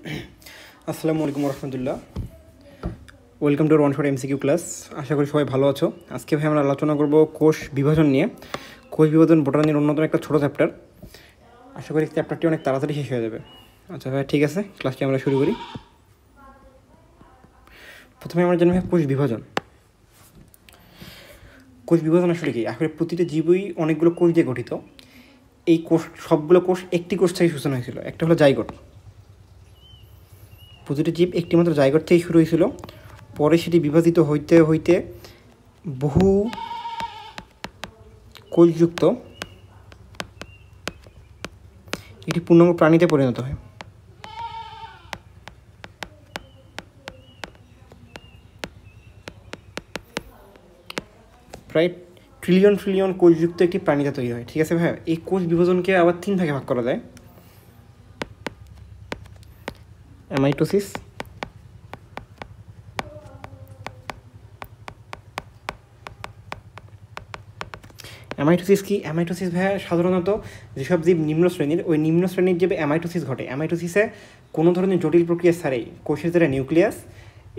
আসসালামু আলাইকুম রহমতুল্লাহ। Welcome to one shot MCQ class. আশা করি সবাই ভালো আছো। আজকে ভাই আমরা আলোচনা করব কোষ বিভাজন নিয়ে। কোষ বিভাজন বোটানির অন্যতম একটা ছোটো চ্যাপ্টার। আশা করি চ্যাপ্টারটি অনেক তাড়াতাড়ি শেষ হয়ে যাবে। আচ্ছা ভাই, ঠিক আছে, ক্লাসটি আমরা শুরু করি। প্রথমে আমরা জানি ভাই কোষ বিভাজন। কোষ বিভাজন আসলে কি? আসলে প্রতিটা জীবই অনেকগুলো কোষ দিয়ে গঠিত। এই কোষ, সবগুলো কোষ একটি কোষ থেকে সূচনা হয়েছিল, একটা হলো জাইগোট। প্রতিটি জীব একটিমাত্র জাইগোট থেকেই শুরু হয়েছিল। পরে সেটি বিভাজিত হইতে হইতে বহু কোষযুক্ত একটি পূর্ণাঙ্গ প্রাণীতে পরিণত হয়। প্রায় ট্রিলিয়ন ট্রিলিয়ন কোষযুক্ত একটি প্রাণীতে তৈরি হয়। ঠিক আছে ভাই, এই কোষ বিভাজনকে আবার 3 ভাগে ভাগ করা যায়: অ্যামাইটোসিস, অ্যামাইটোসিস কি? অ্যামাইটোসিস ভাইয়া সাধারণত যেসব জীব নিম্ন শ্রেণীর, ওই নিম্ন শ্রেণীর জীবে অ্যামাইটোসিস ঘটে। অ্যামাইটোসিসে কোনো ধরনের জটিল প্রক্রিয়া ছাড়াই কোষের যেটা নিউক্লিয়াস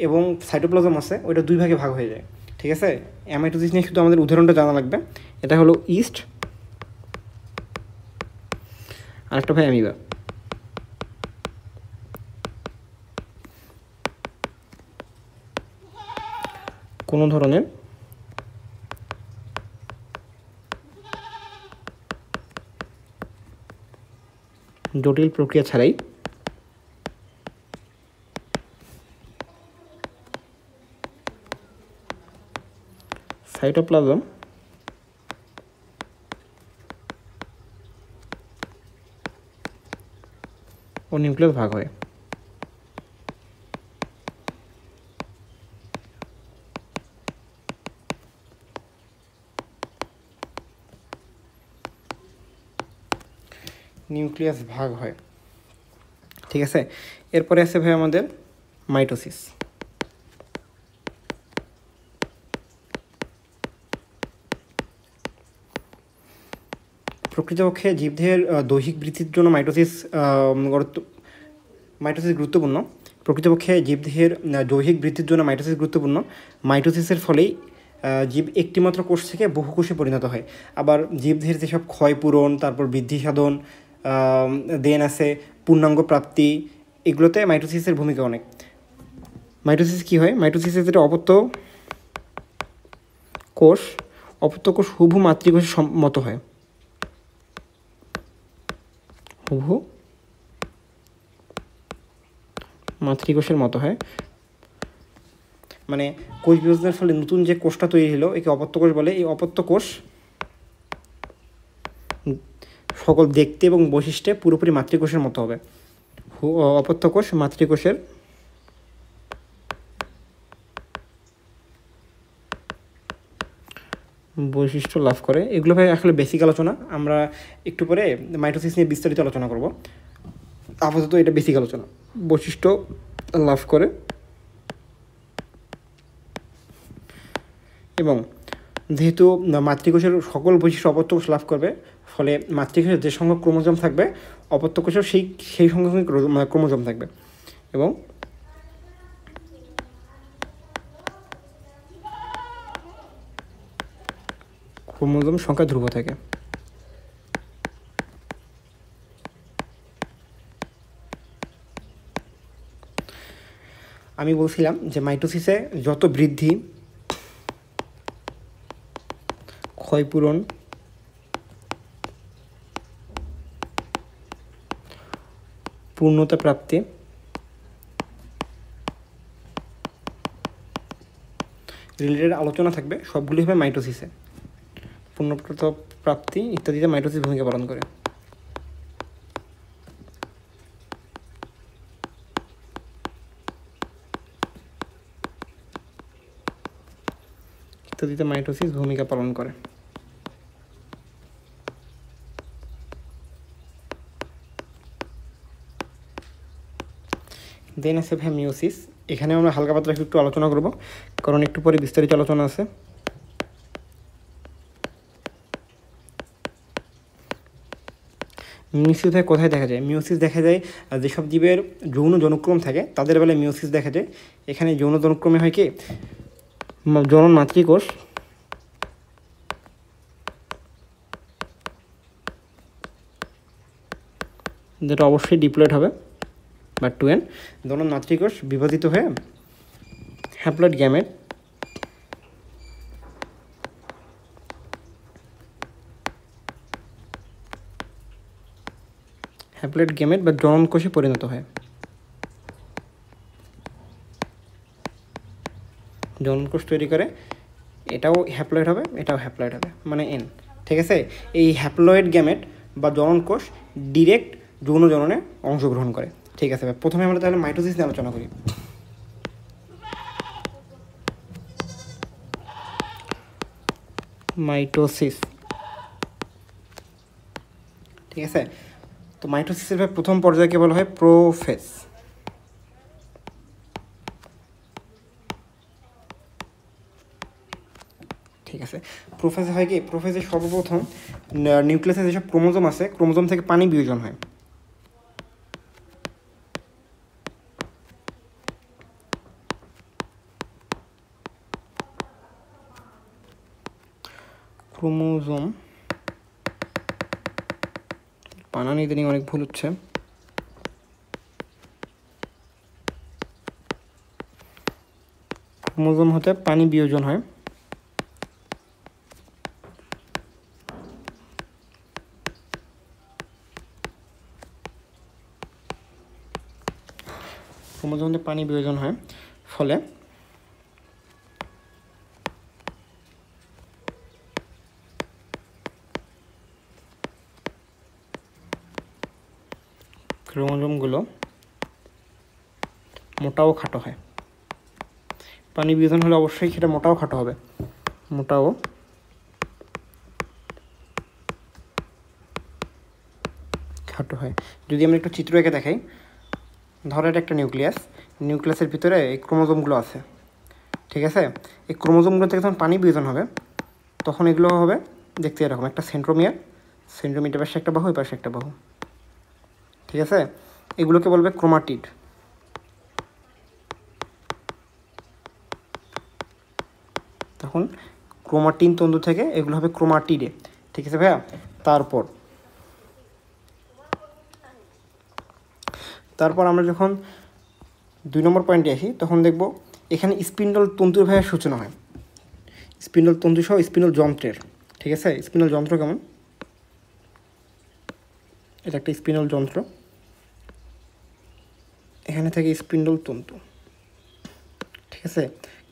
এবং সাইটোপ্লাজম আছে, ওইটা 2 ভাগে ভাগ হয়ে যায়। ঠিক আছে, অ্যামাইটোসিস নিয়ে শুধু আমাদের উদাহরণটা জানা লাগবে। এটা হলো ইস্ট, আরেকটা ভাই অ্যামিবা। কোনো ধরনের জটিল প্রক্রিয়া ছাড়াই সাইটোপ্লাজম ও নিউক্লিয়াস ভাগ হয়। নিউক্লিয়াস ভাগ হয়। ঠিক আছে, এরপরে আছে ভাই আমাদের মাইটোসিস। প্রকৃতপক্ষে জীবদেহের দৈহিক বৃদ্ধির জন্য মাইটোসিস গুরুত্বপূর্ণ। প্রকৃতপক্ষে জীবদেহের দৈহিক বৃদ্ধির জন্য মাইটোসিস গুরুত্বপূর্ণ। মাইটোসিসের ফলেই জীব একটিমাত্র কোষ থেকে বহু কোষে পরিণত হয়। আবার জীবদেহের যেসব ক্ষয়পূরণ, তারপর বৃদ্ধি সাধন, দেন আছে পূর্ণাঙ্গ প্রাপ্তি, এগুলোতে মাইটোসিসের ভূমিকা অনেক। মাইটোসিস কী হয়? মাইটোসিসের যেটা অপত্য কোষ হুবহু মাতৃকোষের মতো হয়। হুবহু মাতৃকোষের মতো হয়। মানে কোষ বিভাজনের ফলে নতুন যে কোষটা তৈরি হলো, একে অপত্য কোষ বলে। এই অপত্য কোষ সকল দেখতে এবং বৈশিষ্ট্যে পুরোপুরি মাতৃকোষের মতো হবে। অপত্য কোষ মাতৃকোষের বৈশিষ্ট্য লাভ করে। এগুলো ভাই আসলে বেসিক আলোচনা, আমরা একটু পরে মাইটোসিস নিয়ে বিস্তারিত আলোচনা করব। আপাতত এটা বেসিক আলোচনা। বৈশিষ্ট্য লাভ করে এবং যেহেতু মাতৃকোষের সকল বৈশিষ্ট্য অপত্য কোষ লাভ করবে, ফলে মাতৃকোষের যে সংখ্যক ক্রোমোজোম থাকবে, অপত্য কোষের সেই সংখ্যক ক্রোমোজোম থাকবে এবং ক্রোমোজোম সংখ্যা ধ্রুব থাকে। আমি বলছিলাম যে মাইটোসিসে যত বৃদ্ধি, ক্ষয়পূরণ, পূর্ণতা প্রাপ্তি রিলেটেড আলোচনা থাকবে, সবগুলি হবে মাইটোসিসে। পূর্ণতা প্রাপ্তি ইত্যাদিতে মাইটোসিস ভূমিকা পালন করে। ইত্যাদিতে মাইটোসিস ভূমিকা পালন করে। দেন আছে ভাই মিওসিস। এখানে আমরা হালকা পাতলা একটু আলোচনা করব, কারণ একটু পরে বিস্তারিত আলোচনা আছে। মিওসিস কোথায় দেখা যায়? মিওসিস দেখা যায় যেসব জীবের যৌন জনুক্রম থাকে তাদের বেলায় মিওসিস দেখা যায়। এখানে যৌন জনুক্রমে হয় কি, জনন মাতৃকোষ যেটা অবশ্যই ডিপ্লয়েড হবে বা 2n, জনন মাতৃকোষ বিভাজিত হয়ে হ্যাপ্লয়েড গ্যামেট বা জনন কোষে পরিণত হয়। জনন কোষ তৈরি করে, এটাও হ্যাপ্লয়েড হবে, এটাও হ্যাপ্লয়েড হবে, মানে n। ঠিক আছে, এই হ্যাপ্লয়েড গ্যামেট বা জনন কোষ ডিরেক্ট যৌন জননে অংশগ্রহণ করে। ঠিক আছে, প্রথমে আমরা তাহলে মাইটোসিস নিয়ে আলোচনা করি। মাইটোসিস, ঠিক আছে। তো মাইটোসিসের প্রথম পর্যায়কে বলা হয় প্রোফেজ। ঠিক আছে, প্রোফেজে হয় কি, প্রোফেজে সর্বপ্রথম নিউক্লিয়াসে যেসব ক্রোমোজোম আছে, ক্রোমোজোম থেকে পানি বিয়োজন হয়। ক্রোমোজোম, বানান ইদানিং অনেক ভুল হচ্ছে। ক্রোমোজোম হতে পানি বিয়োজন হয়। ক্রোমোজোম হতে পানি বিয়োজন হয়, ফলে ক্রোমোজোমগুলো মোটাও খাটো হয়। পানি বিয়োজন হলে অবশ্যই সেটা মোটাও খাটো হবে, মোটাও খাটো হয়। যদি আমরা একটু চিত্র এঁকে দেখাই, ধরো এটা একটা নিউক্লিয়াস, নিউক্লিয়াসের ভিতরে এই ক্রোমোজোমগুলো আছে। ঠিক আছে, এই ক্রোমোজোমগুলো থেকে যখন পানি বিয়োজন হবে তখন এগুলো হবে দেখতে এরকম, একটা সেন্ট্রোমিয়ার, সেন্ট্রোমিয়ার পাশে একটা বাহু, এই পাশে একটা বাহু। ঠিক আছে, এগুলোকে বলবে ক্রোমাটিড। তখন ক্রোমাটিন তন্তু থেকে এগুলো হবে ক্রোমাটিডে। ঠিক আছে ভাইয়া, তারপর আমরা যখন 2 নম্বর পয়েন্টে আসি তখন দেখব এখানে স্পিন্ডল তন্তুর ভাইয়ের সূচনা হয়, স্পিন্ডল তন্তু সহ স্পিন্ডল যন্ত্রের। ঠিক আছে, স্পিন্ডল যন্ত্র কেমন, এটা একটা স্পিন্ডল যন্ত্র, এখানে থেকে স্পিন্ডল তন্তু। ঠিক আছে,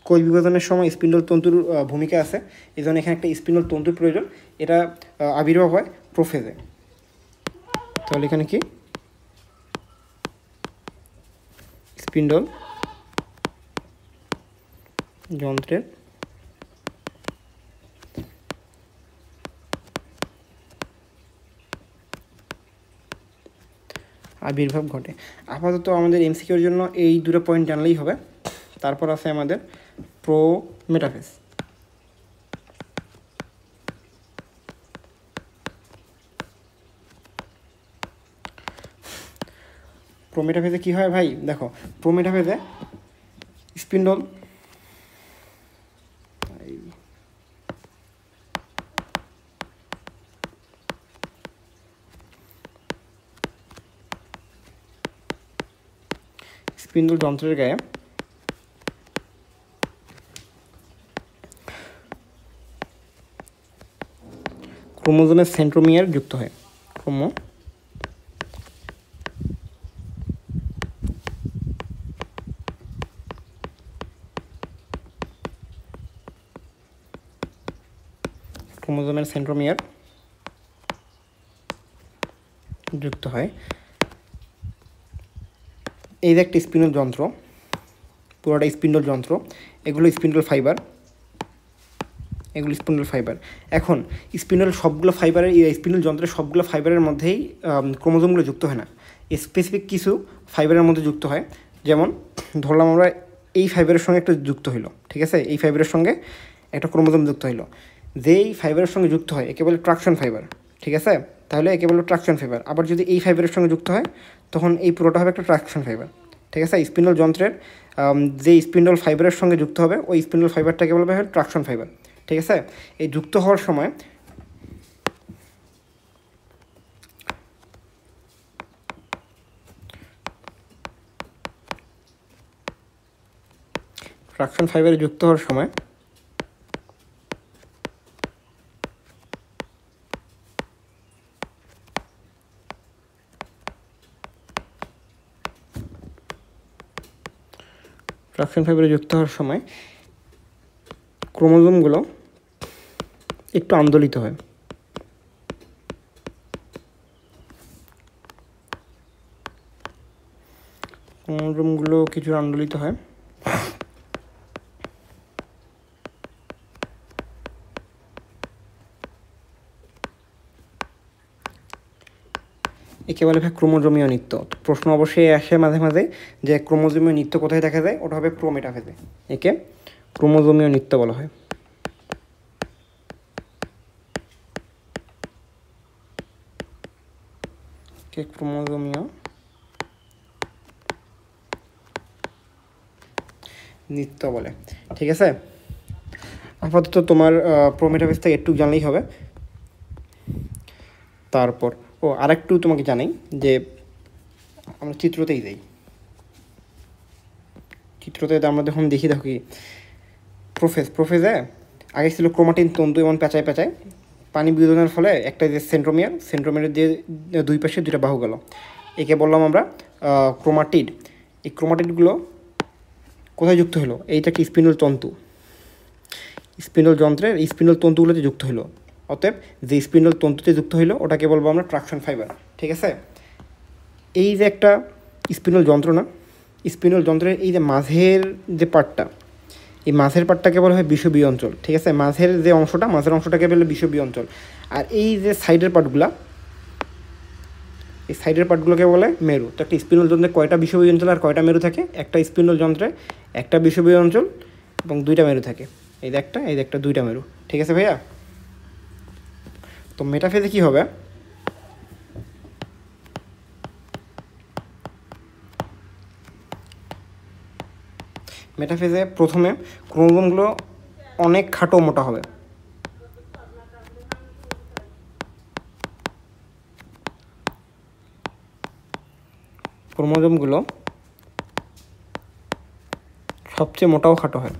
কোষ বিভাজনের সময় স্পিন্ডল তন্তুর ভূমিকা আছে, এই জন্য এখানে একটা স্পিন্ডল তন্তুর প্রয়োজন। এটা আবির্ভাব হয় প্রোফেজে। তাহলে এখানে কি স্পিন্ডল যন্ত্রের আবির্ভাব ঘটে। আপাতত আমাদের এমসিকিউর জন্য এই 2টো পয়েন্ট জানলেই হবে। তারপর আছে আমাদের প্রোমেটাফেজ। প্রোমেটাফেজে কী হয় ভাই, দেখো প্রোমেটাফেজে স্পিন্ডল স্পিন্ডল যন্ত্রের গায়ে ক্রোমোজোমের সেন্ট্রোমিয়ার যুক্ত হয়। ক্রোমোজোমের সেন্ট্রোমিয়ার যুক্ত হয়। এই যে একটা স্পিন্ডল যন্ত্র, পুরোটা স্পিন্ডল যন্ত্র, এগুলো স্পিন্ডল ফাইবার, এগুলো স্পিন্ডল ফাইবার। এখন স্পিন্ডল সবগুলো ফাইবারের, স্পিন্ডল যন্ত্রের সবগুলো ফাইবারের মধ্যেই ক্রোমোজোমগুলো যুক্ত হয় না, স্পেসিফিক কিছু ফাইবারের মধ্যে যুক্ত হয়। যেমন ধরলাম আমরা এই ফাইবারের সঙ্গে একটা যুক্ত হইলো, ঠিক আছে, এই ফাইবারের সঙ্গে একটা ক্রোমোজোম যুক্ত হইলো, যেই ফাইবারের সঙ্গে যুক্ত হয় একে বলে ট্রাকশন ফাইবার। ঠিক আছে, তাহলে একে বলবো ট্রাকশন ফাইবার। আবার যদি এই ফাইবারের সঙ্গে যুক্ত হয় তখন এই পুরোটা হবে একটা ট্রাকশন ফাইবার। ঠিক আছে, স্পিন্ডল যন্ত্রের যে স্পিন্ডল ফাইবারের সঙ্গে যুক্ত হবে ওই স্পিন্ডল ফাইবারটাকে বলবে হয় ট্রাকশন ফাইবার। ঠিক আছে, এই যুক্ত হওয়ার সময় ট্রাকশন ফাইবারে যুক্ত হওয়ার সময় ট্রাকশন ফাইবারে যুক্ত হওয়ার সময় ক্রোমোজোমগুলো একটু আন্দোলিত হয়। ক্রোমোজোমগুলো কিছু আন্দোলিত হয়। একে বলে ভাই ক্রোমোজোমীয় নৃত্য। প্রশ্ন অবশ্যই আসে মাঝে মাঝে যে ক্রোমোজোমীয় নৃত্য কোথায় দেখা যায়, ওটা হবে প্রোমেটাফেজে। একে ক্রোমোজোমীয় নৃত্য বলা হয়। কে ক্রোমোজোমীয় নৃত্য বলে। ঠিক আছে, আপাতত তোমার প্রোমেটাফেজ থেকে একটু জানলেই হবে। তারপর আরেকটু তোমাকে জানাই যে আমরা চিত্রতেই যাই। চিত্রতে আমরা যখন দেখি কি প্রোফেজে আগে ছিল ক্রোমাটিন তন্তু এবং পেঁচায় পেঁচায় পানি বিয়োজনের ফলে একটা যে সেন্ট্রোমিয়ার দিয়ে দুই পাশে দুইটা বাহু গেল, একে বললাম আমরা ক্রোমাটিড। এই ক্রোমাটিডগুলো কোথায় যুক্ত হলো? এইটা কি স্পিন্ডল তন্তু, স্পিন্ডল যন্ত্রের স্পিন্ডল তন্তুগুলোতে যুক্ত হলো। অতএব যে স্পিন্ডল তন্তুতে যুক্ত হলো ওটাকে বলবো আমরা ট্রাকশন ফাইবার। ঠিক আছে, এই যে একটা স্পিন্ডল যন্ত্র না, স্পিন্ডল যন্ত্রের এই যে মাঝের যে পার্টটা, এই মাঝের পার্টটাকে বলা হয় বিষুবীয় অঞ্চল। ঠিক আছে, মাঝের যে অংশটা, মাঝের অংশটাকে বলে বিষুবীয় অঞ্চল। আর এই যে সাইডের পার্টগুলা, এই সাইডের পার্টগুলোকে বলে মেরু। তো একটা স্পিন্ডল যন্ত্রে কয়টা বিষুবীয় অঞ্চল আর কয়টা মেরু থাকে? একটা স্পিন্ডল যন্ত্রে একটা বিষুবীয় অঞ্চল এবং দুইটা মেরু থাকে। এই যে একটা দুইটা মেরু। ঠিক আছে ভাইয়া? তো মেটাফেজে কী হবে? মেটাফেজে প্রথমে ক্রোমোজোমগুলো অনেক খাটো মোটা হবে। ক্রোমোজোমগুলো সবচেয়ে মোটাও খাটো হয়।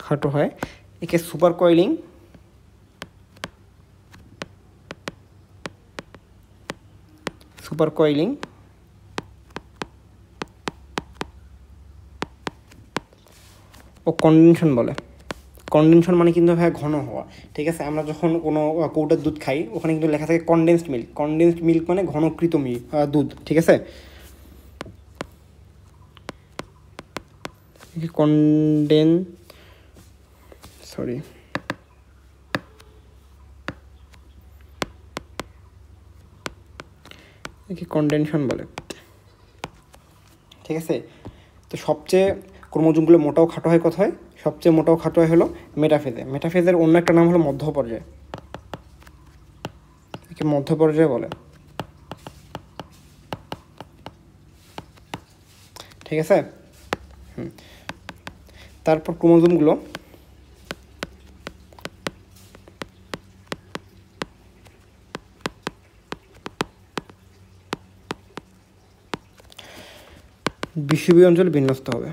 খাটো হয়, একে সুপার কয়েলিং ও কন্ডেনশন বলে। কন্ডেনশন মানে কিন্তু ভাই ঘন হওয়া। ঠিক আছে, আমরা যখন কোনো কৌটার দুধ খাই ওখানে কিন্তু লেখা থাকে কনডেন্সড মিল্ক। কনডেন্সড মিল্ক মানে ঘনকৃত দুধ। ঠিক আছে, কন্ডেনশন বলে। ঠিক আছে, তো সবচেয়ে ক্রোমোজোমগুলো মোটাও খাটো হয় কোথায়? সবচেয়ে মোটাও খাটো হয় হলো মেটাফেজে। মেটাফেজের অন্য একটা নাম হলো মধ্য পর্যায়। একে মধ্য পর্যায় বলে। ঠিক আছে, তারপর ক্রোমোজোমগুলো বিষুবীয় অঞ্চলে বিন্যস্ত হবে।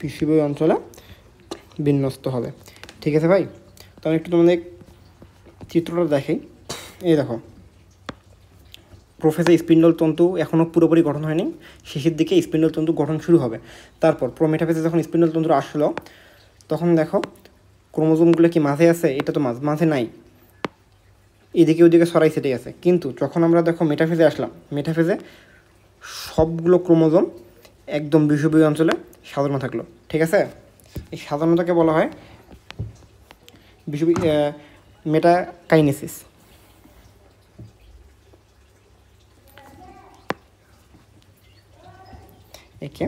বিষুবীয় অঞ্চলে বিন্যস্ত হবে। ঠিক আছে ভাই, তো আমি একটু তোমাদের চিত্রটা দেখাই। এই দেখো, প্রোফেজে স্পিন্ডল তন্তু এখনও পুরোপুরি গঠন হয়নি, শেষের দিকে স্পিন্ডল তন্তু গঠন শুরু হবে। তারপর প্রোমেটাফেজে যখন স্পিন্ডল তন্তু আসলো তখন দেখো ক্রোমোজোমগুলো কি মাঝে আছে? এটা তো মাঝে নাই, এদিকে ওদিকে সরাই সেটাই আছে। কিন্তু যখন আমরা দেখো মেটাফেজে আসলাম, মেটাফেজে সবগুলো ক্রোমোজোম একদম বিষুবীয় অঞ্চলে সাজানো থাকলো। ঠিক আছে, এই সাধারণতাকে বলা হয় মেটাকাইনেসিস। একে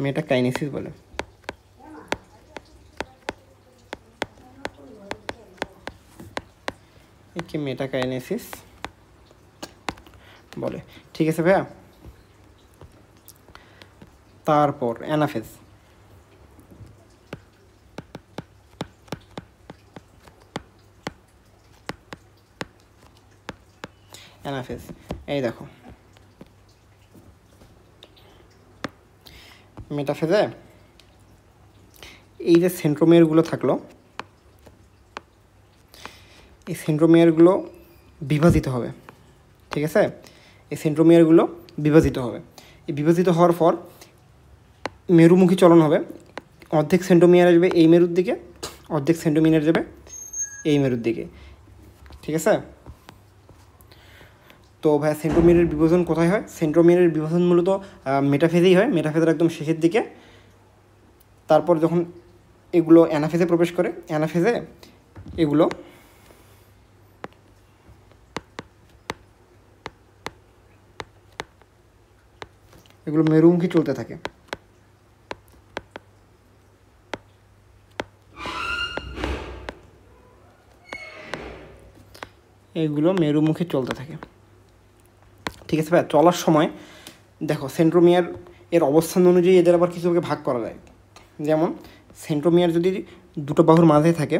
মেটাকাইনেসিস বলে। একে মেটাকাইনেসিস বলে, ঠিক আছে ভাইয়া। তারপর অ্যানাফেজ। অ্যানাফেজ এই দেখো, মেটাফেজে এই যে সেন্ট্রোমিয়ারগুলো থাকলো, এই সেন্ট্রোমিয়ারগুলো বিভাজিত হবে, ঠিক আছে। এই সেন্ট্রোমিয়ারগুলো বিভাজিত হবে। এই বিভাজিত হওয়ার পর মেরুমুখী চলন হবে। অর্ধেক সেন্ট্রোমিয়ার আসবে এই মেরুর দিকে, অর্ধেক সেন্ট্রোমিয়ার যাবে এই মেরুর দিকে, ঠিক আছে। তো ভাইয়া সেন্ট্রোমিয়ারের বিভাজন কোথায় হয়? সেন্ট্রোমিয়ারের বিভাজন মূলত মেটাফেজেই হয়, মেটাফেজের একদম শেষের দিকে। তারপর যখন এগুলো অ্যানাফেজে প্রবেশ করে, অ্যানাফেজে এগুলো মেরুমুখী চলতে থাকে। এগুলো মেরুমুখী চলতে থাকে, ঠিক আছে ভাই। চলার সময় দেখো সেন্ট্রোমিয়ার এর অবস্থান অনুযায়ী এদের আবার কিছুকে ভাগ করা যায়। যেমন সেন্ট্রোমিয়ার যদি দুটো বাহুর মাঝে থাকে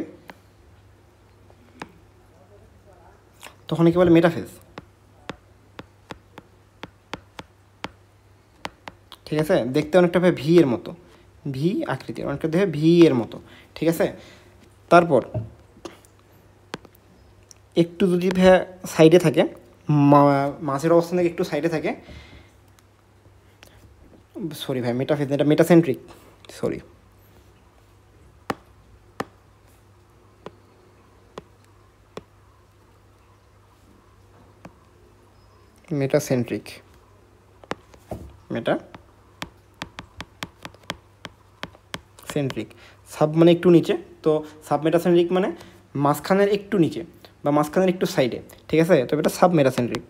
তখন একে বলে মেটাফেজ, ঠিক আছে। দেখতে অনেকটা ভাই ভি এর মতো, ভি আকৃতির, অনেকটা দেখে ভি এর মতো, ঠিক আছে। তারপর একটু যদি ভাইয়া সাইডে থাকে, মাঝের অবস্থান থেকে একটু সাইডে থাকে, সরি ভাই মেটাফেজ, এটা metacentric, sorry metacentric, metacentric. Sub মানে একটু নিচে, তো সাব মেটাসেন্ট্রিক মানে মাঝখানের একটু নিচে বা মাঝখানের একটু সাইডে, ঠিক আছে। তবে এটা সাব মেটাসেন্ট্রিক।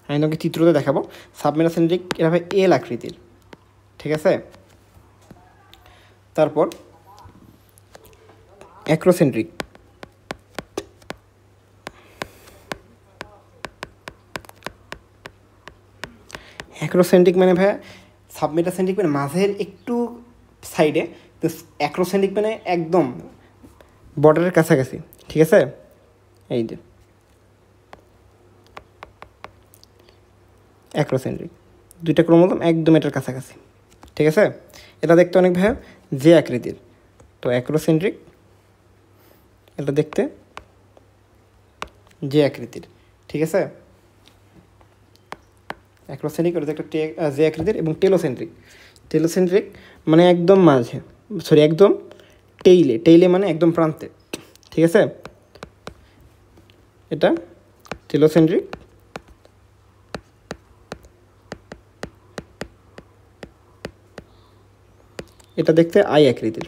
আমি তোমাকে চিত্রতে দেখাবো। সাব মেটাসেন্ট্রিক এটা ভাই এল আকৃতির, ঠিক আছে। তারপর অ্যাক্রোসেন্ট্রিক, অ্যাক্রোসেন্ট্রিক মানে ভাইয়া সাবমেটাসেন্ট্রিক মানে মাঝের একটু সাইডে, তো অ্যাক্রোসেন্ট্রিক মানে একদম বর্ডারের কাছাকাছি, ঠিক আছে। এই যে অ্যাক্রোসেন্ট্রিক, দুইটা ক্রোমোজোম একদম এটার কাছাকাছি, ঠিক আছে। এটা দেখতে অনেক ভাইয়া যে আকৃতির, তো অ্যাক্রোসেন্ট্রিক, এটা দেখতে যে আকৃতির, ঠিক আছে। অ্যাক্রোসেন্ট্রিক ওটা একটা যে আকৃতির। এবং টেলোসেন্ট্রিক, টেলোসেন্ট্রিক মানে একদম মাঝে, সরি একদম টেইলে, টেইলে মানে একদম প্রান্তে, ঠিক আছে। এটা টেলোসেন্ট্রিক। এটা দেখতে আই আকৃতির।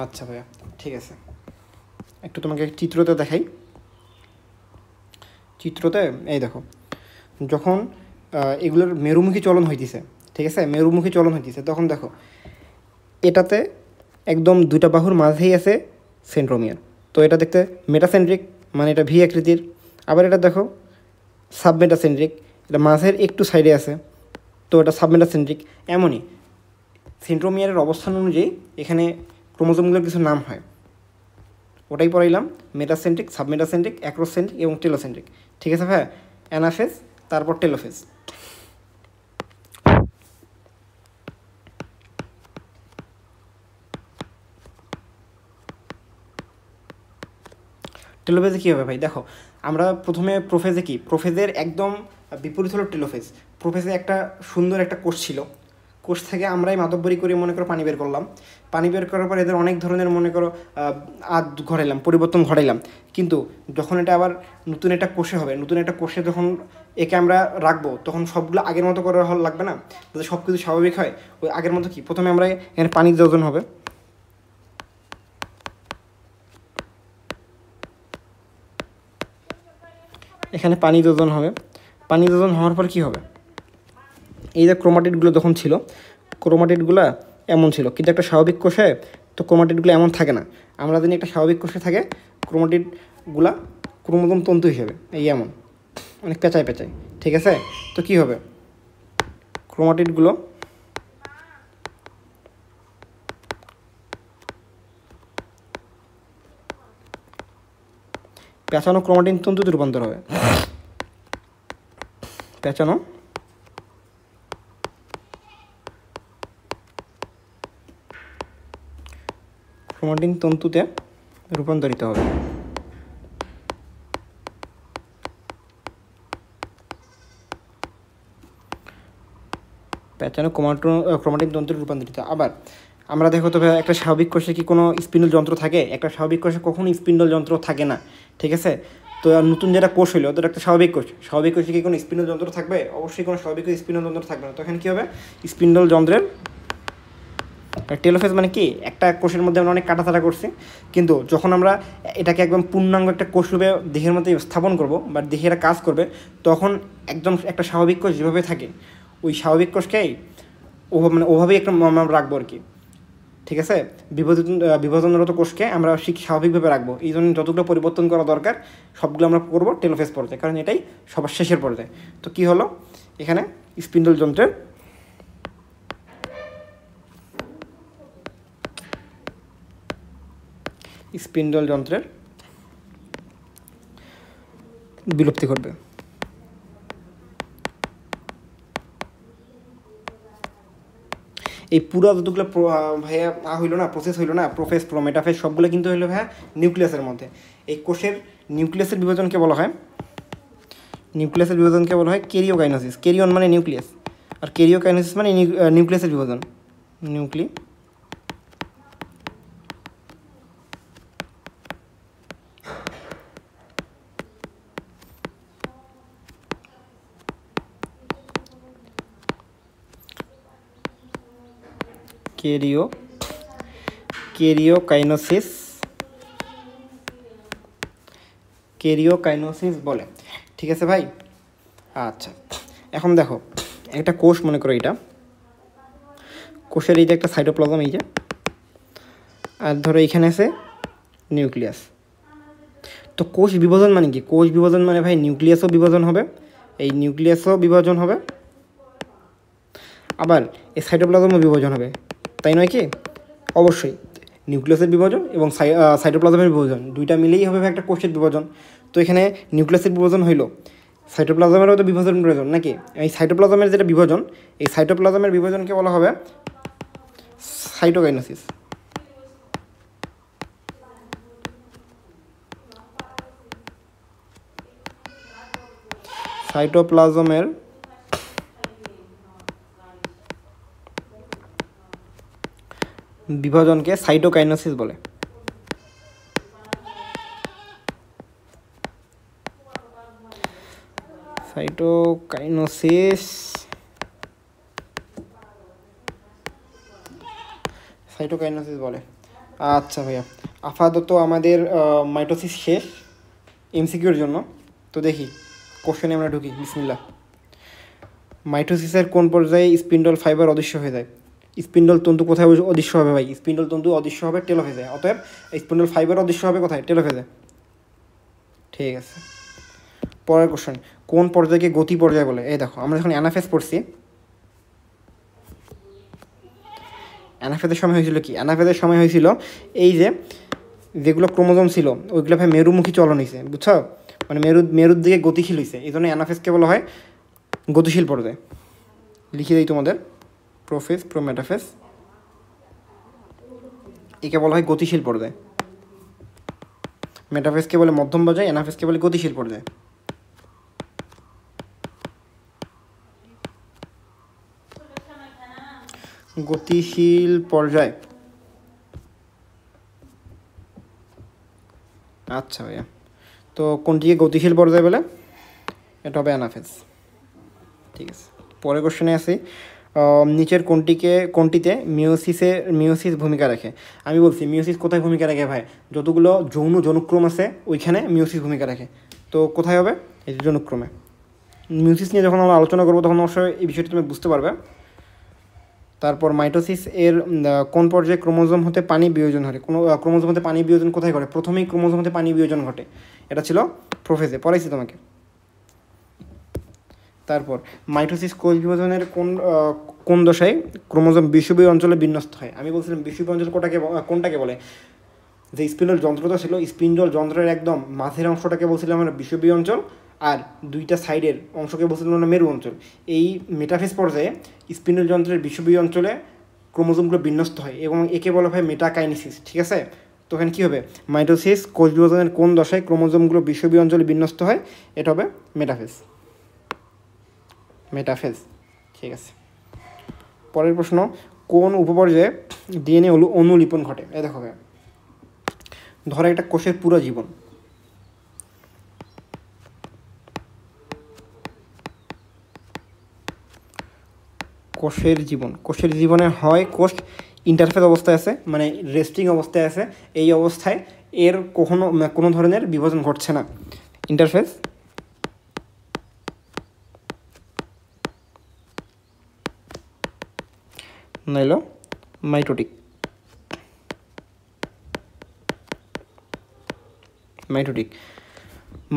আচ্ছা ভাইয়া ঠিক আছে, একটু তোমাকে চিত্রতে দেখাই। চিত্রতে এই দেখো, যখন এগুলোর মেরুমুখী চলন হইতেছে, ঠিক আছে, মেরুমুখী চলন হইতেছে, তখন দেখো এটাতে একদম দুইটা বাহুর মাঝেই আছে সেন্ট্রোমিয়ার, তো এটা দেখতে মেটাসেন্ট্রিক মানে এটা ভি আকৃতির। আবার এটা দেখো সাবমেটাসেন্ট্রিক, এটা মাঝের একটু সাইডে আছে, তো এটা সাবমেটাসেন্ট্রিক। এমনই সেন্ট্রোমিয়ারের অবস্থান অনুযায়ী এখানে ক্রোমোজোমগুলোর কিছু নাম হয়, ওটাই পড়াইলাম। মেটাসেন্ট্রিক, সাবমেটাসেন্ট্রিক, অ্যাক্রোসেন্ট্রিক এবং টেলোসেন্ট্রিক, ঠিক আছে ভাই। অ্যানাফেজ, তারপর টেলোফেজ। টেলোফেজে কী হবে ভাই? দেখো আমরা প্রথমে প্রোফেজে কি, প্রোফেজের একদম বিপরীত হলো টেলোফেজ। প্রোফেজে একটা সুন্দর একটা কোষ ছিল, কোষ থেকে আমরাই মাতব্বরি করে মনে করো পানি বের করলাম। পানি বের করার পর এদের অনেক ধরনের মনে করো ঘটাইলাম, পরিবর্তন ঘটাইলাম। কিন্তু যখন এটা আবার নতুন একটা কোষে হবে, নতুন একটা কোষে যখন একে আমরা রাখবো, তখন সবগুলো আগের মতো করে লাগবে না, যাতে সব কিছু স্বাভাবিক হয়। ওই আগের মতো কি, প্রথমে আমরা এখানে পানি যোজন হবে, এখানে পানি যোজন হবে। পানি যোজন হওয়ার পর কী হবে, এই যে ক্রোমাটিডগুলো যখন ছিল, ক্রোমাটিডগুলো এমন ছিল, কিন্তু একটা স্বাভাবিক কোষে তো ক্রোমাটিডগুলো এমন থাকে না। আমরা জানি একটা স্বাভাবিক কোষে থাকে ক্রোমাটিডগুলা ক্রোমোজোম তন্তু হিসেবে এই এমন অনেক পেঁচায় পেঁচায়, ঠিক আছে। তো কী হবে, ক্রোমাটিডগুলো পেঁচানো ক্রোমাটিন তন্তুতে রূপান্তর হবে, পেঁচানো ক্রোমাটিন তন্তুতে রূপান্তরিত হবে। পেঁচানো ক্রোমাটিন তন্তুতে রূপান্তরিত। আবার আমরা দেখো তো একটা স্বাভাবিক কোষে কি কোনো স্পিন্ডল যন্ত্র থাকে? একটা স্বাভাবিক কোষে কখনো স্পিন্ডল যন্ত্র থাকে না, ঠিক আছে। তো নতুন যেটা কোষ হইলো, তো একটা স্বাভাবিক কোষ, স্বাভাবিক কোষে কি কোনো স্পিন্ডল যন্ত্র থাকবে? অবশ্যই কোনো স্বাভাবিক স্পিন্ডল যন্ত্র থাকবে না। তখন কী হবে, স্পিন্ডল যন্ত্রের টেলোফেজ মানে কি, একটা কোষের মধ্যে আমরা অনেক কাটাছাটা করছি, কিন্তু যখন আমরা এটাকে একদম পূর্ণাঙ্গ একটা কোষ রূপে দেহের মধ্যে স্থাপন করব বা দেহে এটা কাজ করবে, তখন একদম একটা স্বাভাবিক কোষ যেভাবে থাকে ওই স্বাভাবিক কোষকেই ওভাবেই একটা আমরা রাখবো আর কি, ঠিক আছে। বিভাজনরত কোষকে আমরা স্বাভাবিকভাবে রাখবো। এই জন্য যতগুলো পরিবর্তন করা দরকার সবগুলো আমরা করবো টেলোফেজ পর্যায়ে, কারণ এটাই সবার শেষের পর্যায়ে। তো কী হলো, এখানে স্পিন্ডল যন্ত্রের বিলুপ্তি ঘটবে। এই পুরো যতগুলো ভাইয়া হইলো না, প্রসেস হইলো না, প্রোফেজ প্রোমেটাফেজ সবগুলো কিন্তু হইলো ভাইয়া নিউক্লিয়াসের মধ্যে। এই কোষের নিউক্লিয়াসের বিভাজনকে বলা হয় ক্যারিওকাইনোসিস। ক্যারিয়ন মানে নিউক্লিয়াস, আর ক্যারিওকাইনোসিস মানে নিউক্লিয়াসের বিভাজন। ক্যারিওকাইনোসিস বলে, ঠিক আছে ভাই। আচ্ছা, এখন দেখো একটা কোষ মনে করো, এটা কোষের এই যে একটা সাইটোপ্লাজম, এই যে, আর ধরো এখানে আছে নিউক্লিয়াস। তো কোষ বিভাজন মানে কি, কোষ বিভাজন মানে ভাই নিউক্লিয়াসও বিভাজন হবে, এই নিউক্লিয়াসও বিভাজন হবে, আবার এই সাইটোপ্লাজমও বিভাজন হবে, তাই নয় কি? অবশ্যই নিউক্লিয়াসের বিভাজন এবং সাইটোপ্লাজমের বিভাজন দুইটা মিলেই হবে একটা কোষের বিভাজন। তো এখানে নিউক্লিয়াসের বিভাজন হইল, সাইটোপ্লাজমেরও তো বিভাজন প্রয়োজন নাকি? এই সাইটোপ্লাজমের যেটা বিভাজন, এই সাইটোপ্লাজমের বিভাজনকে বলা হবে সাইটোকাইনোসিস। সাইটোপ্লাজমের বিভাজনকে সাইটোকাইনোসিস বলে। সাইটোকাইনোসিস বলে। আচ্ছা ভাইয়া, আপাতত আমাদের মাইটোসিস শেষ এমসিকিউর জন্য। তো দেখি কোশ্চেনে আমরা ঢুকি, বিসমিল্লাহ। মাইটোসিসের কোন পর্যায়ে স্পিন্ডল ফাইবার অদৃশ্য হয়ে যায়? স্পিন্ডল তন্তু কোথায় অদৃশ্য হবে ভাই? স্পিন্ডল তন্তু অদৃশ্য হবে টেলোফেজে। অতএব স্পিন্ডল ফাইবার অদৃশ্য হবে কোথায়? টেলোফেজে। ঠিক আছে, পরের কোশ্চেন, কোন পর্যায়কে গতি পর্যায় বলে? এই দেখো, আমরা যখন অ্যানাফেজ পড়ছি, অ্যানাফেজের সময় হয়েছিল কি? অ্যানাফেজের সময় হয়েছিল এই যে যেগুলো ক্রোমোজোম ছিল ওইগুলো ভাই মেরুমুখী চলন হয়েছে, বুঝছো? মানে মেরুর দিকে গতিশীল হয়েছে, এই জন্য অ্যানাফেজকে বলা হয় গতিশীল পর্যায়। লিখে দিই তোমাদের, প্রোফেজ প্রোমেটাফেজ, একে বলা হয় গতিশীল পর্যায়। মেটাফেজকে বলে মধ্যম পর্যায়, অ্যানাফেজকে বলে গতিশীল পর্যায়। গতিশীল পর্যায়। আচ্ছা ভাইয়া, তো কোনটিকে গতিশীল পর্যায় বলে? এটা হবে অ্যানাফেজ। ঠিক আছে, পরের কোশ্চেনে আসি। নিচের কোনটিতে মিওসিস ভূমিকা রাখে? আমি বলছি মিওসিস কোথায় ভূমিকা রাখে ভাই? যতগুলো যৌন জনুক্রম আছে ওইখানে মিওসিস ভূমিকা রাখে। তো কোথায় হবে? এই জনুক্রমে। মিওসিস নিয়ে যখন আমরা আলোচনা করবো তখন অবশ্যই এই বিষয়টি তুমি বুঝতে পারবে। তারপর মাইটোসিস এর কোন পর্যায়ে ক্রোমোজোম হতে পানি বিয়োজন ঘটে? ক্রোমোজোম হতে পানি বিয়োজন কোথায় ঘটে? প্রথমেই ক্রোমোজোম হতে পানি বিয়োজন ঘটে, এটা ছিল প্রোফেজে, পড়াইছি তোমাকে। তারপর মাইটোসিস কোষ বিভাজনের কোন দশায় ক্রোমোজোম বিষুবীয় অঞ্চলে বিন্যস্ত হয়? আমি বলছিলাম বিষুবীয় অঞ্চল কোনটাকে বলে? যে স্পিন্ডল যন্ত্রটা ছিল, স্পিন্ডল যন্ত্রের একদম মাঝের অংশটাকে বলছিলাম আমরা বিষুবীয় অঞ্চল, আর দুইটা সাইডের অংশকে বলছিলাম আমরা মেরু অঞ্চল। এই মেটাফেজ পর্যায়ে স্পিন্ডল যন্ত্রের বিষুবীয় অঞ্চলে ক্রোমোজোমগুলো বিন্যস্ত হয় এবং একে বলা হয় মেটাকাইনেসিস। ঠিক আছে, তো এখানে কী হবে? মাইটোসিস কোষ বিভাজনের কোন দশায় ক্রোমোজোমগুলো বিষুবীয় অঞ্চলে বিন্যস্ত হয়? এটা হবে মেটাফেজ। ঠিক আছে, পরের প্রশ্ন, কোন উপপর্যায়ে ডিএনএ অনুলিপন ঘটে? এই দেখো ভাই, ধরো একটা কোষের পুরো জীবন, কোষের জীবনে হয় কোষ ইন্টারফেস অবস্থায় আছে, মানে রেস্টিং অবস্থায় আছে। এই অবস্থায় এর কোনো ধরনের বিভাজন ঘটছে না। ইন্টারফেস নাইলো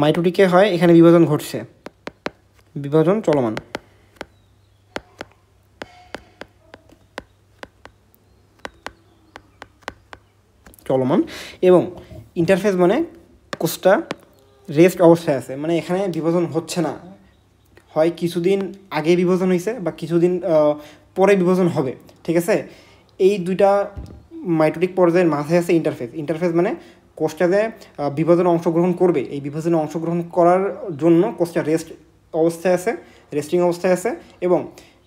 মাইটোটিকে হয় এখানে বিভাজন ঘটছে, বিভাজন চলমান। এবং ইন্টারফেস মানে কোষটা রেস্ট অবস্থায় আছে, মানে এখানে বিভাজন হচ্ছে না, হয় কিছুদিন আগে বিভাজন হয়েছে বা কিছুদিন পরে বিভাজন হবে। ঠিক আছে, এই দুইটা মাইটোটিক পর্যায়ের মাঝে আছে ইন্টারফেস মানে কোষটা যে বিভাজনে অংশগ্রহণ করবে, এই বিভাজনে অংশগ্রহণ করার জন্য কোষটা রেস্টিং অবস্থায় আছে এবং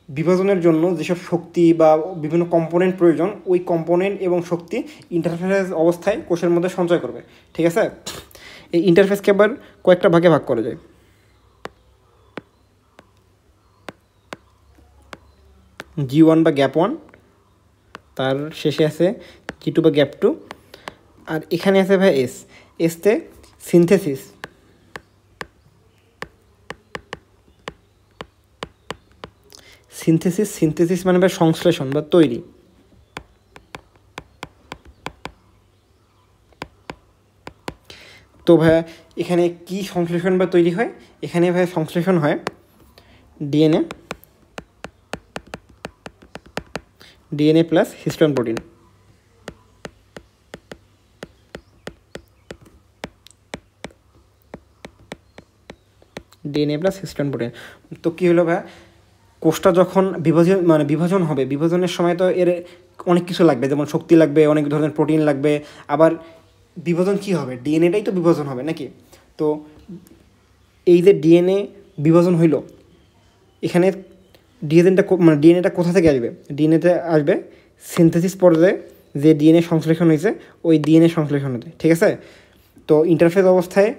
বিভাজনের জন্য যেসব শক্তি বা বিভিন্ন কম্পোনেন্ট প্রয়োজন, ওই কম্পোনেন্ট এবং শক্তি ইন্টারফেস অবস্থায় কোষের মধ্যে সঞ্চয় করবে। ঠিক আছে, এই ইন্টারফেসকে আবার কয়েকটা ভাগে ভাগ করা যায়। G1 বা গ্যাপ 1, তার শেষে আছে G2 বা গ্যাপ 2, আর এখানে আছে ভাই এসতে সিনথেসিস মানে ভাই সংশ্লেষণ বা তৈরি। তো ভাই এখানে কি সংশ্লেষণ বা তৈরি হয়? এখানে ভাই সংশ্লেষণ হয় ডিএনএ প্লাস হিস্টোন প্রোটিন। তো কী হলো ভাই, কোষটা যখন বিভাজন হবে, বিভাজনের সময় তো এর অনেক কিছু লাগবে, যেমন শক্তি লাগবে, অনেক ধরনের প্রোটিন লাগবে। আবার বিভাজন কী হবে? ডিএনএটাই তো বিভাজন হবে নাকি? তো এই যে ডিএনএ বিভাজন হইল, এখানে ডিএনএটা কোথা থেকে আসবে? ডিএনএতে আসবে সিনথেসিস পর্যায়ে যে ডিএনএ সংশ্লেষণ হয়েছে, ওই ডিএনএ সংশ্লেষণ হতে। ঠিক আছে, তো ইন্টারফেস অবস্থায়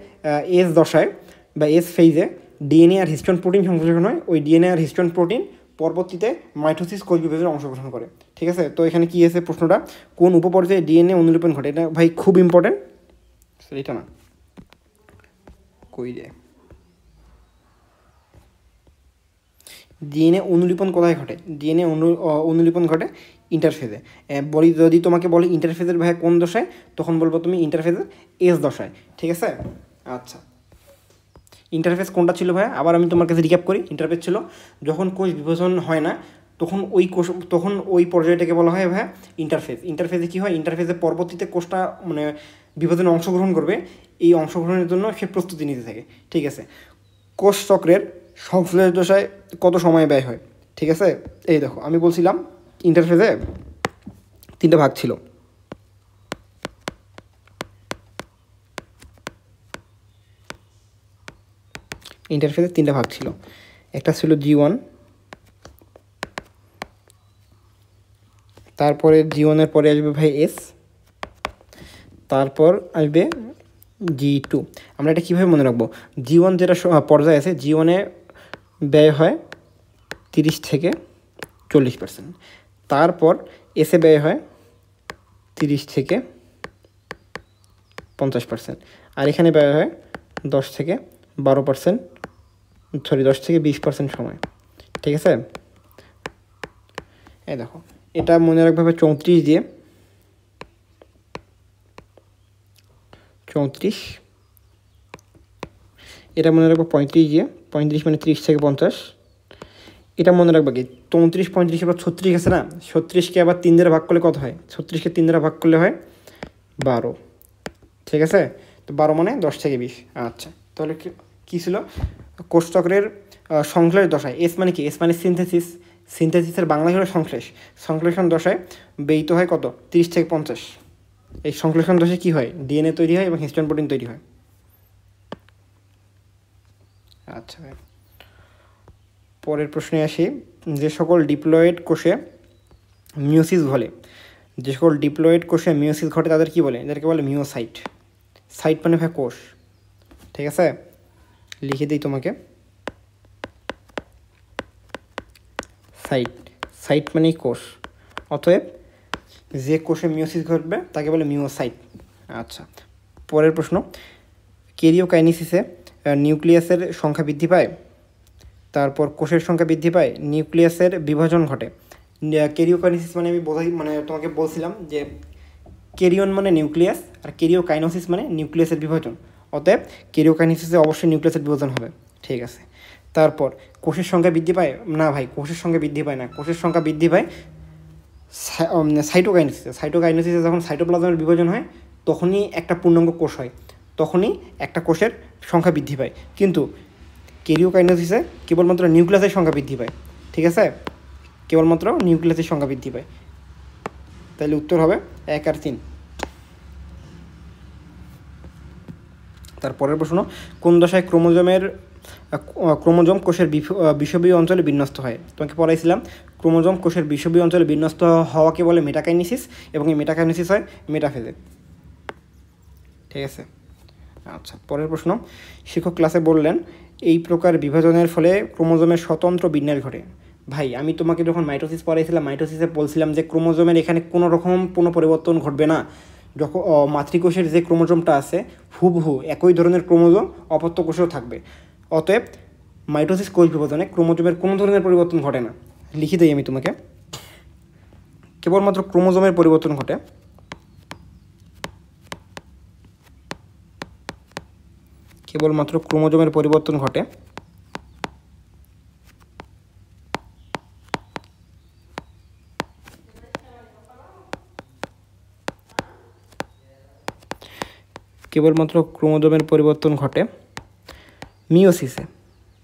এস দশায় বা এস ফেজে ডিএনএ আর হিস্টোন প্রোটিন সংশ্লেষণ হয়। ওই ডিএনএ আর হিস্টোন প্রোটিন পরবর্তীতে মাইটোসিস কোষ বিভাজনে অংশগ্রহণ করে। ঠিক আছে, তো এখানে কী আছে প্রশ্নটা, কোন উপপর্যায়ে ডিএনএ অনুলিপন ঘটে? এটা ভাই খুব ইম্পর্টেন্ট, এটা না কই রে, ডিএনএ অনুলিপন কোথায় ঘটে? ডিএনএ অনুলিপন ঘটে ইন্টারফেজে। যদি তোমাকে বলে ইন্টারফেজের ভাই কোন দশায়, তখন বলবো তুমি ইন্টারফেজের এস দশায়। ঠিক আছে, আচ্ছা, ইন্টারফেস কোনটা ছিল ভাই? আবার আমি তোমার কাছে রিক্যাপ করি। ইন্টারফেস ছিল যখন কোষ বিভাজন হয় না, তখন ওই পর্যায়টাকে বলা হয় ভাই ইন্টারফেসে কী হয়? ইন্টারফেসে পরবর্তীতে কোষটা বিভাজনে অংশগ্রহণ করবে, এই অংশগ্রহণের জন্য সে প্রস্তুতি নিতে থাকে। ঠিক আছে, কোষ চক্রের সংশ্লেষ দশায় কত সময় ব্যয় হয়? ঠিক আছে, এই দেখো আমি বলছিলাম ইন্টারফেসে 3টা ভাগ ছিল। ইন্টারফেসে 3টা ভাগ ছিল, একটা ছিল G1, তারপরে G1 এর পরে আসবে ভাই S, তারপর আসবে G2। আমরা এটা কীভাবে মনে রাখবো? G1 যেটা পর্যায়ে আছে, G1 এ ব্যয় হয় 30 থেকে 40%, তারপর এসে ব্যয় হয় 30 থেকে 50%, আর এখানে ব্যয় হয় 10 থেকে 12%, 10 থেকে 20% সময়। ঠিক আছে, এই দেখো এটা মনে রাখবে হবে 34 দিয়ে, 34, এটা মনে রাখবো 35 দিয়ে, 35 মানে 30 থেকে 50, এটা মনে রাখবে কি 34, 35 আবার 36 আছে না, 36কে আবার 3 দ্বারা ভাগ করলে কত হয়? 36কে 3 দ্বারা ভাগ করলে হয় 12। ঠিক আছে, তো 12 মানে 10 থেকে 20। আচ্ছা, তাহলে কী ছিল? কোষ চক্রের সংশ্লেষ দশায়, এস মানে কি? এস মানে সিনথেসিস, সিনথেসিসের বাংলা হলো সংশ্লেষ, সংশ্লেষণ দশায় ব্যয়িত হয় কত? 30 থেকে 50। এই সংশ্লেষণ দশায় কী হয়? ডিএনএ তৈরি হয় এবং হিস্টোন প্রোটিন তৈরি হয়। আচ্ছা, পরের প্রশ্নে আসি। যে সকল ডিপ্লয়েড কোষে মিওসিস ঘটে, যে সকল ডিপ্লয়েড কোষে মিওসিস ঘটে তাদের কী বলে? এদেরকে বলে মিওসাইট। সাইট মানে ভাই কোষ। ঠিক আছে, লিখে দিই তোমাকে, সাইট, সাইট মানেই কোষ। অতএব যে কোষে মিওসিস ঘটবে তাকে বলে মিওসাইট। আচ্ছা, পরের প্রশ্ন, ক্যারিওকাইনেসিসে নিউক্লিয়াসের সংখ্যা বৃদ্ধি পায়, তারপর কোষের সংখ্যা বৃদ্ধি পায়, নিউক্লিয়াসের বিভাজন ঘটে। ক্যারিওকাইনেসিস মানে আমি তোমাকে বলছিলাম যে ক্যারিয়ন মানে নিউক্লিয়াস আর ক্যারিওকাইনেসিস মানে নিউক্লিয়াসের বিভাজন। অতএব ক্যারিওকাইনেসিসে অবশ্যই নিউক্লিয়াসের বিভাজন হবে। ঠিক আছে, তারপর কোষের সংখ্যা বৃদ্ধি পায় না ভাই, কোষের সংখ্যা বৃদ্ধি পায় না, কোষের সংখ্যা বৃদ্ধি পায় সাইটোকাইনেসিসে। সাইটোকাইনেসিসে যখন সাইটোপ্লাজমের বিভাজন হয় তখনই একটা পূর্ণাঙ্গ কোষ হয়, তখনই একটা কোষের সংখ্যা বৃদ্ধি পায়। কিন্তু ক্যারিওকাইনেসিসে কেবলমাত্র নিউক্লিয়াসের সংখ্যা বৃদ্ধি পায়। ঠিক আছে, কেবলমাত্র নিউক্লিয়াসের সংখ্যা বৃদ্ধি পায়। তাহলে উত্তর হবে 1 আর 3। তারপরের প্রশ্ন, কোন দশায় ক্রোমোজোম কোষের বিষুবীয় অঞ্চলে বিন্যস্ত হয়? তোমাকে পড়াইছিলাম ক্রোমোজোম কোষের বিষুবীয় অঞ্চলে বিন্যস্ত হওয়াকে বলে মেটাকাইনেসিস, এবং এই মেটাকাইনেসিস হয় মেটাফেজে। ঠিক আছে, আচ্ছা, পরের প্রশ্ন, শিক্ষক ক্লাসে বললেন এই প্রকার বিভাজনের ফলে ক্রোমোজোমের স্বতন্ত্র বিন্যাস ঘটে। ভাই আমি তোমাকে যখন মাইটোসিস পড়াইছিলাম, মাইটোসিসে বলছিলাম যে ক্রোমোজোমের এখানে কোনো রকম কোনো পরিবর্তন ঘটবে না। যখন মাতৃকোষের যে ক্রোমোজোমটা আছে হুবহু একই ধরনের ক্রোমোজোম অপত্য কোষেও থাকবে। অতএব মাইটোসিস কোষ বিভাজনে ক্রোমোজোমের কোনো ধরনের পরিবর্তন ঘটে না। লিখে দিই আমি তোমাকে, কেবলমাত্র ক্রোমোজোমের পরিবর্তন ঘটে। কেবলমাত্র ক্রোমোজোমের পরিবর্তন ঘটে। কেবলমাত্র ক্রোমোজোমের পরিবর্তন ঘটে মিওসিসে।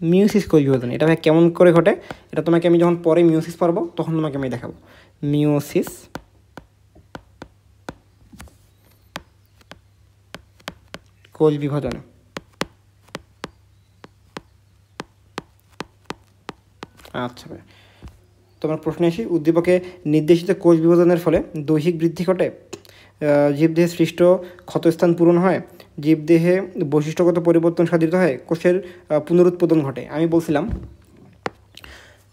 মিওসিস কোষ বিভাজন, এটা ভাই কেমন করে ঘটে? এটা তোমাকে আমি যখন পরে মিওসিস পারবো তখন তোমাকে আমি দেখাবো। মিওসিস কোষ বিভাজনে। আচ্ছা ভাই, তোমার প্রশ্নে আসি। উদ্দীপকে নির্দেশিত কোষ বিভাজনের ফলে দৈহিক বৃদ্ধি ঘটে, জীবদেহে সৃষ্ট ক্ষতস্থান পূরণ হয়, জীবদেহে বৈশিষ্ট্যগত পরিবর্তন সাধিত হয়, কোষের পুনরুৎপাদন ঘটে। আমি বলছিলাম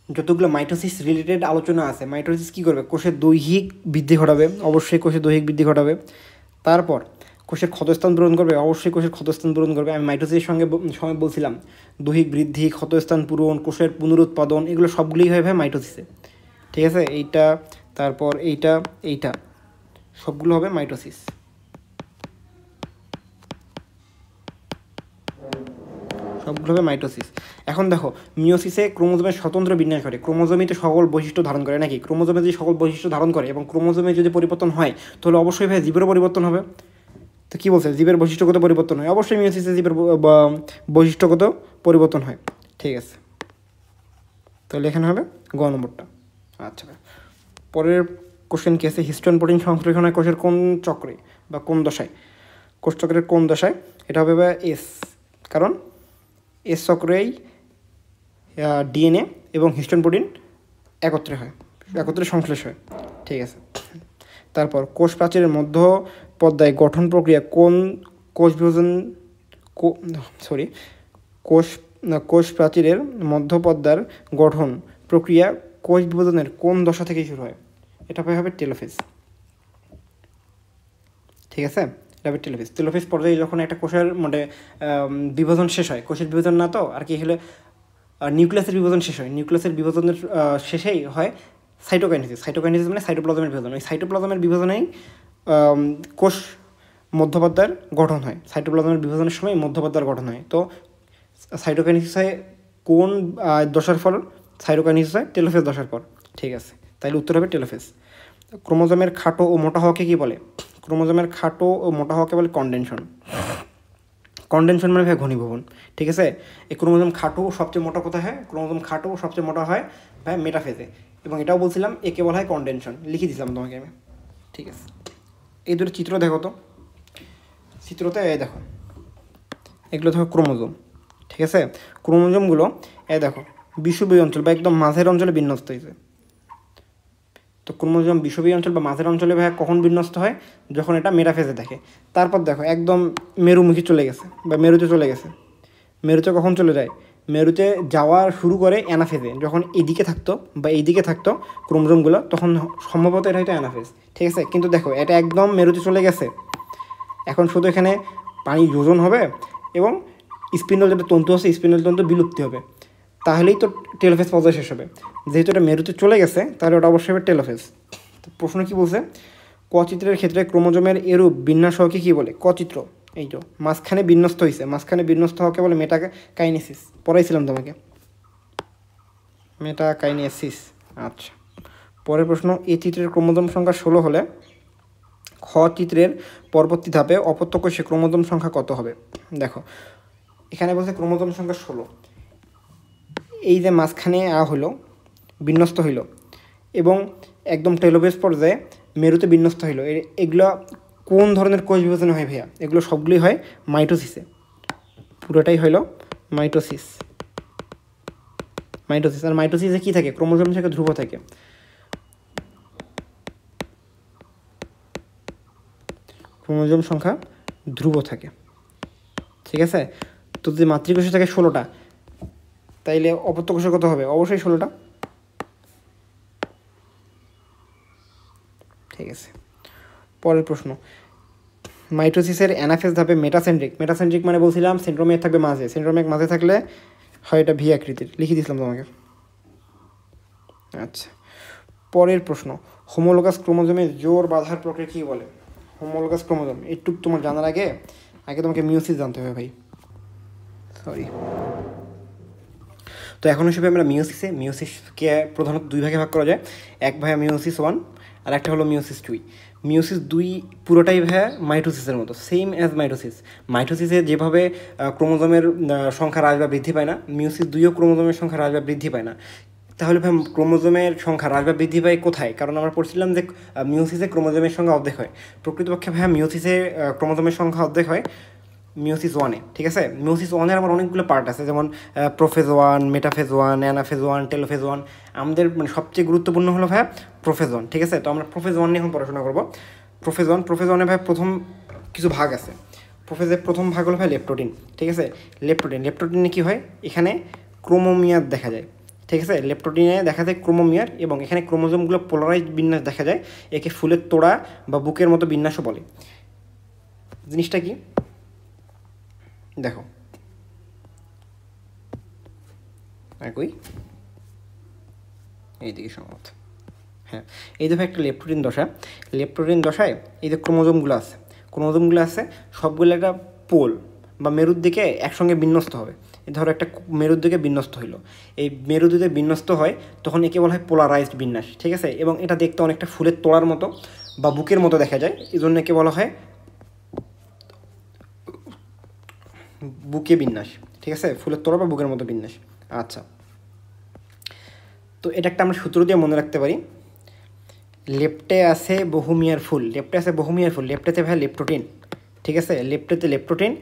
যতগুলো মাইটোসিস রিলেটেড আলোচনা আছে, মাইটোসিস কী করবে? কোষের দৈহিক বৃদ্ধি ঘটাবে, অবশ্যই কোষের দৈহিক বৃদ্ধি ঘটাবে। তারপর কোষের ক্ষতস্থান পূরণ করবে, অবশ্যই কোষের ক্ষতস্থান পূরণ করবে। আমি মাইটোসিসের সময় বলছিলাম দৈহিক বৃদ্ধি, ক্ষতস্থান পূরণ, কোষের পুনরুৎপাদন, এগুলো সবগুলোই হয় ভাই মাইটোসিসে। ঠিক আছে, এইটা, তারপর এইটা সবগুলো হবে মাইটোসিস। সবগুলো হবে মাইটোসিস। এখন দেখো, মিওসিসে ক্রোমোজোমের স্বতন্ত্র বিন্যাস ঘটে। ক্রোমোজোমই তো সকল বৈশিষ্ট্য ধারণ করে নাকি? ক্রোমোজোমে যদি সকল বৈশিষ্ট্য ধারণ করে এবং ক্রোমোজোমে যদি পরিবর্তন হয় তাহলে অবশ্যই ভাই জীবেরও পরিবর্তন হবে। তো কী বলছে? জীবের বৈশিষ্ট্যগত পরিবর্তন হয়, অবশ্যই মিওসিসে জীবের বৈশিষ্ট্যগত পরিবর্তন হয়। ঠিক আছে, তাহলে এখানে হবে গ নম্বরটা। আচ্ছা, পরের কোশ্চেন কি আছে? হিস্টোন প্রোটিন সংশ্লেষণ হয় কোষের কোন চক্রে বা কোন দশায়? কোষ চক্রের কোন দশায়? এটা হবে এস, কারণ এস চক্রেই ডিএনএ এবং হিস্টোন প্রোটিন একত্রে সংশ্লেষ হয়। ঠিক আছে। তারপর কোষ প্রাচীরের মধ্য পর্দায় গঠন প্রক্রিয়া কোন কোষ বিভাজন কোষ প্রাচীরের মধ্যপর্দার গঠন প্রক্রিয়া কোষ বিভাজনের কোন দশা থেকে শুরু হয়? এটা হবে টেলোফেজ। ঠিক আছে, এটা হবে টেলোফেজ। টেলোফেজ পর্যায়ে যখন একটা কোষের মানে বিভাজন শেষ হয়, কোষের বিভাজন না তো আর কি হলে নিউক্লিয়াসের বিভাজন শেষ হয়, নিউক্লিয়াসের বিভাজনের শেষেই হয় সাইটোকাইনেসিস। সাইটোকাইনেসিস মানে সাইটোপ্লাজমের বিভাজন। ওই সাইটোপ্লাজমের বিভাজনেই কোষ মধ্যপর্দার গঠন হয়। সাইটোপ্লাজমের বিভাজনের সময় মধ্যপর্দার গঠন হয়। তো সাইটোকাইনেসিস হয় কোন দশার ফল? সাইটোকাইনেসিস হয় টেলোফেজ দশার পর। ঠিক আছে, তাইলে উত্তর হবে টেলোফেজ। ক্রোমোজোমের খাটো ও মোটা হওয়াকে কী বলে? ক্রোমোজোমের খাটো ও মোটা হওয়াকে বলে কনডেনশন। কনডেনশন মানে ভাই ঘনীভবন। ঠিক আছে, এই ক্রোমোজোম খাটো সবচেয়ে মোটা কোথায় হয়? ক্রোমোজোম খাটো সবচেয়ে মোটা হয় ভাই মেটাফেজে। এবং এটাও বলছিলাম একে বলা হয় কনডেনশন, লিখে দিয়েছিলাম তোমাকে আমি। ঠিক আছে, এই দুটো চিত্র দেখো তো। চিত্রতে দেখো, এগুলো দেখো ক্রোমোজোম। ঠিক আছে, ক্রোমোজোমগুলো দেখো বিষুবীয় অঞ্চল বা একদম মাঝের অঞ্চলে বিন্যস্ত হয়েছে। তো ক্রোমোজোম বিষুবীয় অঞ্চল বা মাঝের অঞ্চলে ভাই কখন বিন্যস্ত হয়? যখন এটা মেটাফেজে থাকে। তারপর দেখো একদম মেরুমুখী চলে গেছে বা মেরুতে চলে গেছে। মেরুতে কখন চলে যায়? মেরুতে যাওয়া শুরু করে অ্যানাফেজে। যখন এদিকে থাকতো বা এইদিকে থাকতো ক্রোমোজোমগুলো, তখন সম্ভবত এটা হয়তো অ্যানাফেজ। ঠিক আছে, কিন্তু দেখো এটা একদম মেরুতে চলে গেছে। এখন শুধু এখানে পানি যোজন হবে এবং স্পিন্ডল যেটা তন্তু আছে, স্পিন্ডল তন্তু বিলুপ্তি হবে। তাহলেই তো টেলোফেজ পর্যায় শেষ হবে। যেহেতু এটা মেরুতে চলে গেছে তাহলে ওটা অবশ্যই হবে টেলোফেজ। তো প্রশ্ন কী বলছে? ক চিত্রের ক্ষেত্রে ক্রোমোজোমের এরূপ বিন্যাস হওয়াকে কী বলে? ক চিত্র এই তো মাঝখানে বিন্যস্ত হয়েছে, মাঝখানে বিন্যস্ত হওয়াকে বলে মেটাকাইনেসিস। পড়াইছিলাম তোমাকে মেটাকাইনেসিস। আচ্ছা, পরের প্রশ্ন, এই চিত্রের ক্রোমোজোম সংখ্যা 16 হলে খ চিত্রের পরবর্তী ধাপে অপত্যকোষে ক্রোমোজোম সংখ্যা কত হবে? দেখো এখানে বলছে ক্রোমোজোম সংখ্যা 16। এই যে মাঝখানে হলো বিন্যস্ত হইল এবং একদম টেলোফেজ পর্যায়ে মেরুতে বিন্যস্ত হইল। এগুলো কোন ধরনের কোষ বিভাজন হয় ভাইয়া? এগুলো সবগুলোই হয় মাইটোসিসে। পুরোটাই হইল মাইটোসিস। আর মাইটোসিসে কী থাকে? ক্রোমোজোম থেকে ধ্রুব থাকে। ক্রোমোজোম সংখ্যা ধ্রুব থাকে। ঠিক আছে, তো যদি মাতৃকোষে থাকে 16টা, তাইলে অপত্যকোষে কত হবে? অবশ্যই 16টা। ঠিক আছে, পরের প্রশ্ন, মাইটোসিসের অ্যানাফেজ ধাপে মেটাসেন্ট্রিক মানে বলছিলাম সেন্ট্রোমিয়ার থাকবে মাঝে। সেন্ট্রোমিয়ার মাঝে থাকলে হয় এটা ভি আকৃতির, লিখে দিয়েছিলাম তোমাকে। আচ্ছা, পরের প্রশ্ন, হোমোলোগাস ক্রোমোজোমে জোর বাঁধার প্রক্রিয়া কী বলে? হোমোলোগাস ক্রোমোজোম একটু তোমার জানার আগে তোমাকে মিওসিস জানতে হবে ভাই, সরি। তো এখন হিসেবে আমরা মিওসিসকে প্রধানত দুই ভাগে ভাগ করা যায়। এক ভাগে মিওসিস 1 আর একটা হলো মিওসিস 2। মিওসিস 2 পুরোটাই ভাইয়া মাইটোসিসের মতো, সেম অ্যাজ মাইটোসিসে যেভাবে ক্রোমোজোমের সংখ্যা হ্রাস বা বৃদ্ধি পায় না, মিওসিস 2ও ক্রোমোজোমের সংখ্যা হ্রাস বা বৃদ্ধি পায় না। তাহলে ভাই ক্রোমোজোমের সংখ্যা হ্রাস বা বৃদ্ধি পায় কোথায়? কারণ আমরা পড়ছিলাম যে মিওসিসে ক্রোমোজোমের সংখ্যা অর্ধেক হয়। প্রকৃতপক্ষে ভাইয়া মিওসিসে ক্রোমোজোমের সংখ্যা অর্ধেক হয় মিওসিস 1-এ। ঠিক আছে, মিওসিস 1-এর আমার অনেকগুলো পার্ট আছে, যেমন প্রোফেজ 1, মেটাফেজ 1, অ্যানাফেজ 1, টেলোফেজ 1। আমাদের মানে সবচেয়ে গুরুত্বপূর্ণ হলো ভাইয়া প্রোফেজ 1। ঠিক আছে, তো আমরা প্রোফেজ 1 নিয়ে এখন পড়াশোনা করবো। প্রোফেজ 1-এ ভাই প্রথম কিছু ভাগ আছে। প্রোফেজের প্রথম ভাগ হলো ভাই লেপটোটিন। ঠিক আছে, লেপটোটিনে কী হয়? এখানে ক্রোমোমিয়ার দেখা যায়। ঠিক আছে, লেপটোটিনে দেখা যায় ক্রোমোমিয়ার এবং এখানে ক্রোমোজোমগুলো পোলারাইজ বিন্যাস দেখা যায়। একে ফুলের তোড়া বা বুকের মতো বিন্যাসও বলে। জিনিসটা কি দেখো, একই এইদিকে সম্ভবত, হ্যাঁ, এই দেখো একটা লেপটোটিন দশায় এই যে ক্রোমোজোমগুলো আছে সবগুলো একটা পোল বা মেরুর দিকে একসঙ্গে বিন্যস্ত হবে। ধরো একটা মেরুর দিকে বিন্যস্ত হইলো, এই মেরু দিকে বিন্যস্ত হয় তখন একে বলা হয় পোলারাইজড বিন্যাস। ঠিক আছে, এবং এটা দেখতে অনেকটা ফুলের তোড়ার মতো বা বুকের মতো দেখা যায়, এই জন্য একে বলা হয় বুকে বিন্যাস। ঠিক আছে, ফুলের তোড়া বা বুকের মতো বিন্যাস। আচ্ছা, তো এটা একটা আমরা সূত্র দিয়ে মনে রাখতে পারি, লেপ্টে আছে বহুমিয়ার ফুল, লেপ্টেতে ভাই লেপটোটিন। ঠিক আছে, লেপ্টোটিন